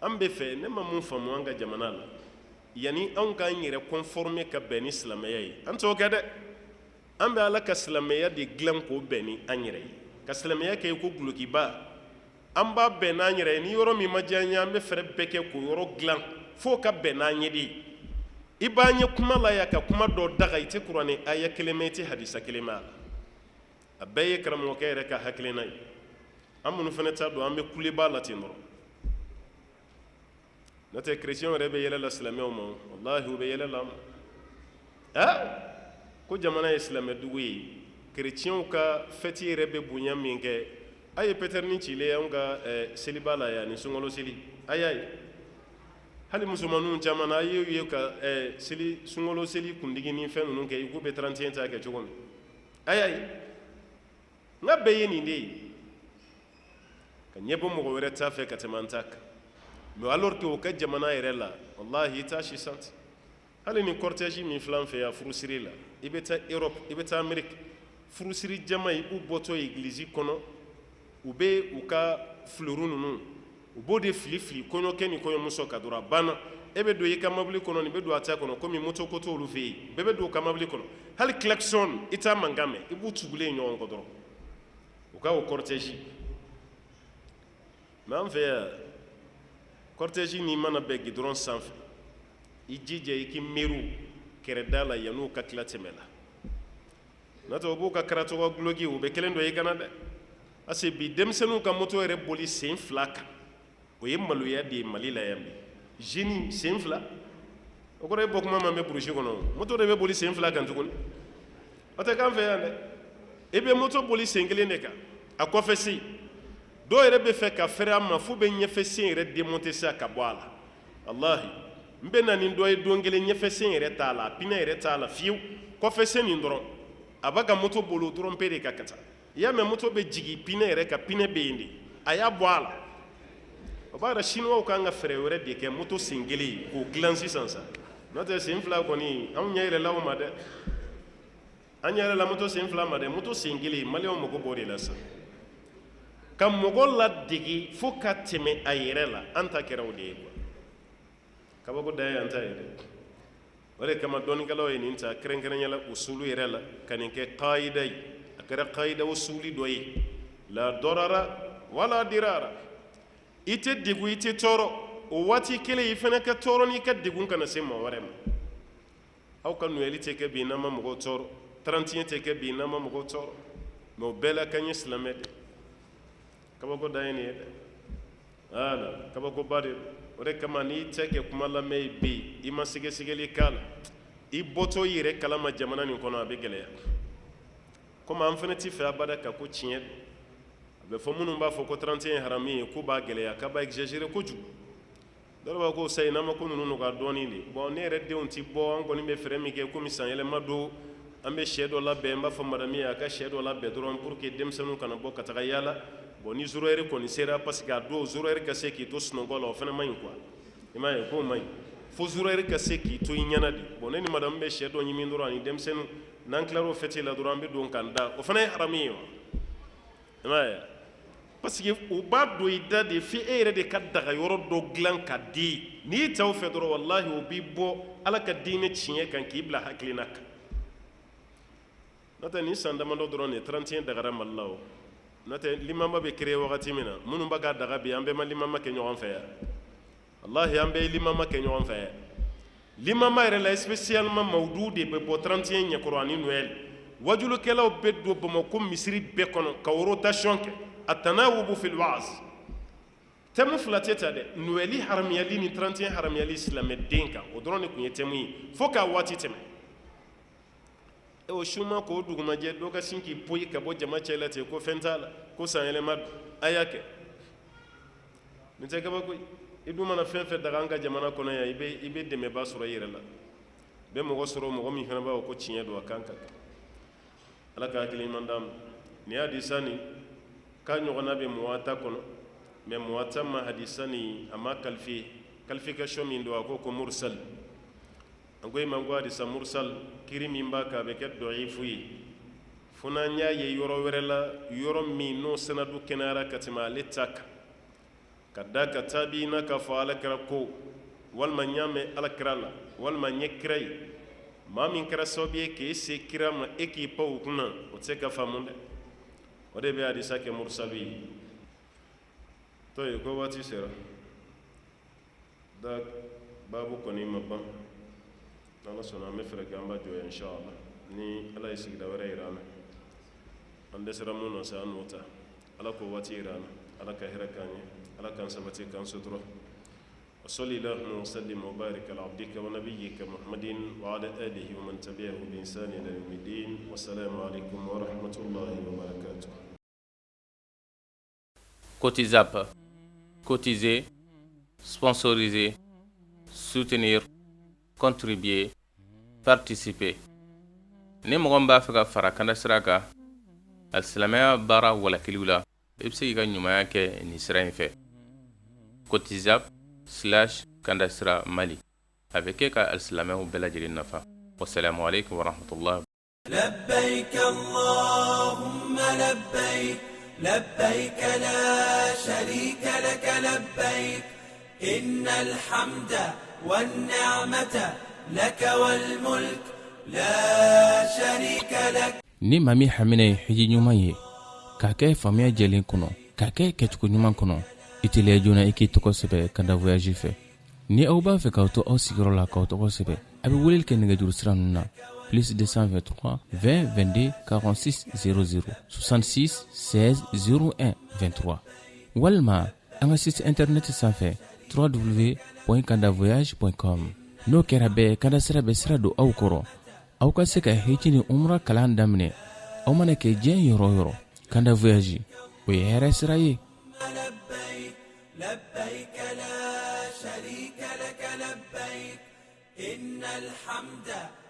an bɛ fɛ ne ma mun faamu an ka jamana la yani anw k'an yɛrɛ conformer ka bɛn ni silamɛya ye an t'o kɛ dɛ an bɛ Ala ka silamɛya de dilan k'o bɛn ni an yɛrɛ ye ka silamɛya kɛ ko gulokiba an b'a bɛn n'an yɛrɛ ye ni yɔrɔ min ma diya an ye an bɛ fɛɛrɛ bɛɛ kɛ k'o yɔrɔ dilan fo ka bɛn n'an ye de i b'an ye kuma la ya ka kuma dɔ daga i tɛ kuranɛ aya kelen mɛn i tɛ hadisa kelen mɛn a la a bɛɛ ye karamɔgɔkɛ yɛrɛ ka hakilina ye an minnu fana t'a dɔn an bɛ kuleba la ten dɔrɔn n'o tɛ chrétien yɛrɛ bɛ yɛlɛ la silamɛw ma wallahi u bɛ yɛlɛ la ko jamana ye silamɛ dugu ye chrétienw ka fête yɛrɛ bɛ bonya min kɛ a ye pɛtɛrini cilen anw ka seliba la yan ni sunkalo seli a y'a ye hali musomaninw caman na a y'u ye ka sunkalo seli kundigi ni fɛn ninnu kɛ i k'u bɛ 31 ta kɛ cogo min a y'a ye n ka bɛɛ ye nin de ye ka ɲɛ bɔ mɔgɔ wɛrɛ t'a fɛ ka tɛmɛ an ta kan mais alors que o ka jamana yɛrɛ la wallahi i t'a si santi hali ni cortège min filɛ an fɛ yan furusiri la i bɛ taa Europe i bɛ taa Amérique furusiri jama i b'u bɔtɔ église kɔnɔ u bɛ u ka fleurs ninnu u b'o de fili fili kɔɲɔkɛ ni kɔɲɔmuso ka dɔrɔn a banna e bɛ don i ka mobili kɔnɔ nin bɛ don a ta kɔnɔ komi moto ko t'olu fɛ yen bɛɛ bɛ don u ka mobili kɔnɔ hali klaxon i t'a mankan mɛn i b'u tugulen ɲɔgɔn kɔ dɔrɔn u ka o cortège mais an fɛ yan cortège ni mana bɛn gidɔrɔn sanfɛ i jija i k'i miiri kɛrɛda la yan'u ka tila tɛmɛ la n'o tɛ u b'u ka karatɔgɔ guloki u bɛ kelen dɔ i kana dɛ parce que bi denmisɛnninw ka moto yɛrɛ boli sen fila kan o ye maloya de ye Mali la yan bi jeune sen fila o kɔrɔ ye bɔ kuma man bɛ burusi kɔnɔ moto de bɛ boli sen fila kan tuguni o tɛ k'an fɛ yan dɛ i bɛ moto boli sen kelen de kan a kɔfɛ sen dɔw yɛrɛ bɛ fɛ ka fɛrɛ a ma f'u bɛ ɲɛfɛ sen yɛrɛ démonter sa ka bɔ a la wallahi n bɛ na ni dɔ ye don kelen ɲɛfɛ sen yɛrɛ t'a la a pinɛ yɛrɛ t'a la fiyewu kɔfɛ sen nin dɔrɔn a b'a ka moto boli o dɔrɔn pe de ka taa i y'a mɛn moto bɛ jigin pinɛ yɛrɛ kan pinɛ bɛ yen de a y'a bɔ a la o b'a yɛrɛ chinois kan ka fɛɛrɛ wɛrɛ de kɛ moto sen kelen k'o dilan sisan sa n'o tɛ sen fila kɔni anw ɲɛ yɛlɛla o ma dɛ an ɲɛ yɛlɛla moto sen fila ma dɛ moto sen kelen maliyɛnw mago b'o de la sa ka mɔgɔ ladege fo ka tɛmɛ a yɛrɛ la an ta kɛra o de ye quoi kabako da ye an ta ye dɛ o de kama dɔnnikɛlaw ye nin ta kɛrɛnkɛrɛnya la usulu yɛrɛ la ka nin kɛ qaida ye a kɛra qaida usuli dɔ ye la dɔrara wala dirara i tɛ degun i tɛ tɔɔrɔ o waati kelen i fana ka tɔɔrɔ n'i ka degun kana se maa wɛrɛ ma aw ka noyɛli tɛ kɛ bi n'an ma mɔgɔw tɔɔrɔ 31 tɛ kɛ bi n'an ma mɔgɔw tɔɔrɔ mais o bɛɛ la k'an ye silamɛ de kabako da ye nin ye dɛ voilà kabakoba de o de kama n'i tɛ kɛ kuma lamɛn ye bi i ma sɛgɛsɛgɛli k'a la i bɔtɔ i yɛrɛ kalama jamana nin kɔnɔ a bɛ gɛlɛya komi an fana tɛ fɛ abada ka ko tiɲɛ a bɛ fɔ minnu b'a fɔ ko 31 ye haramu ye k'u b'a gɛlɛya k'a b'a exagérer kojugu dɔw b'a ko sayi n'an ma ko ninnu nɔgɔya dɔɔnin de bon ne yɛrɛ denw tɛ bɔ an kɔni bɛ fɛɛrɛ min kɛ komi san yɛlɛma don an bɛ sɛ dɔ labɛn n b'a fɔ madame ye a ka sɛ dɔ labɛn dɔrɔn pour que denmisɛnninw kana bɔ ka taga yaala bon ni 0 heures kɔni sera parce que a don 0 heures ka se k'i to sunɔgɔ la o fana man ɲi quoi i m'a ye k'o man ɲi fo 0 heures ka se k'i to i ɲɛna de bon ne ni madame bɛ sɛ dɔ ɲimi dɔrɔn ani denmisɛnninw n'an tilar'o fête la dɔrɔn an bɛ don k'an da o fana ye haramu ye wa i m'a ye parce que o b'a don i da de f'i e yɛrɛ de ka daga yɔrɔ dɔ dilan ka di n'i y'i ta o fɛ dɔrɔn walahi o b'i bɔ ala ka diinɛ tiɲɛ kan k'i bila hakilina kan n'o tɛ nin san damadɔ dɔrɔn de 31 dagara mali la o n'o tɛ limama bɛ créé wagati min na minnu b'a ka daga bi an bɛɛ ma limama kɛ ɲɔgɔn fɛ yan wallahi an bɛɛ limama kɛ ɲɔgɔn fɛ yan limama yɛrɛ la spécialement mawudu de bɛ bɔ 31 ɲɛkɔrɔ ani Noël wajulukɛlaw bɛ don Bamako misiri bɛɛ kɔnɔ ka rotation kɛ atanawubu fil wa'z thème fila tɛ ta dɛ Noël haramuyali ni 31 haramuyali silamɛden kan o dɔrɔn de tun ye thème ye fo k'a waati tɛmɛ o suma k'o dugumajɛ dɔ ka sin k'i poyi ka bɔ jama cɛ la ten ko fɛn t'a la ko sanyɛlɛma don a y'a kɛ nin tɛ kabako ye i dun mana fɛn fɛn daga an ka jamana kɔnɔ yan i bɛ dɛmɛba sɔrɔ i yɛrɛ la bɛ mɔgɔ sɔrɔ mɔgɔ min fana b'a fɔ ko tiɲɛ don a kan ka kɛ ala ka hakili ɲuman d'an ma nin hadisa nin k'a ɲɔgɔnna bɛ muwata kɔnɔ mais muwata ma hadisa nin a ma qualification min don a ko mursal an ko i man ko hadisa mursal kiri min b'a kan a bɛ kɛ dɔyifu ye fo n'an y'a ye yɔrɔ wɛrɛ la yɔrɔ min n'o sanadu kɛnɛyara ka tɛmɛ ale ta kan ka da ka taabina k'a fɔ alakira ko walima n y'a mɛn alakira la walima n ye kira ye maa min kɛra sababu ye k'e se kira ma e k'i pan o kunna o tɛ se ka faamu dɛ o de bɛ hadisa kɛ mursalu ye to ye ko waati sera da baabu kɔni ma ban n'ala sɔnna an bɛ fɛɛrɛ kɛ an b'a jɔ inshallah ni ala ye sigida wɛrɛ yira an na an dɛsɛra mun na sa an n'o ta ala k'o waati yira an na ala ka hɛrɛ k'an ye ala k'an sabati k'an sutura وصلي اللهم وسلم وبارك على عبدك ونبيك محمد وعلى آله ومن تبعه بإحسان إلى يوم الدين والسلام عليكم ورحمة الله وبركاته. Cotizap, cotiser, sponsoriser, soutenir, contribuer, participer. Ni mɔgɔ min b'a fɛ ka fara kanda sira kan alisilamɛya baara walakiliw la i bɛ se k'i ka ɲumanya kɛ nin sira in fɛ cotizap/kandasira Mali a bɛ kɛ ka alisilamɛw bɛɛ lajɛlen nafa. Wassalamu alaikum warahmatullahi. لبيك اللهم لبيك لبيك لا شريك لك لبيك إن الحمد والنعمة لك والملك لا شريك لك. Ni maa min hamina ye hiji ɲuman ye k'a kɛ faamuya jɛlen kɔnɔ k'a kɛ kɛcogo ɲuman kɔnɔ i teliya joona i k'i tɔgɔ sɛbɛ kanda voyage fɛ ni aw b'a fɛ k'aw to aw sigiyɔrɔ la k'aw tɔgɔ sɛbɛ a bɛ weleli kɛ nɛgɛjuru sira ninnu na plus 223 20 22 46 00 66 16 01 23 walima an ka site internet sanfɛ www.kandavoyage.com. n'o kɛra bɛɛ kanda sira bɛ sira don aw kɔrɔ aw ka se ka hiji ni umra kalan daminɛ aw mana kɛ diɲɛ yɔrɔ o yɔrɔ kanda voyage o ye hɛrɛ sira ye. لبيك لا شريك لك لبيك إن الحمد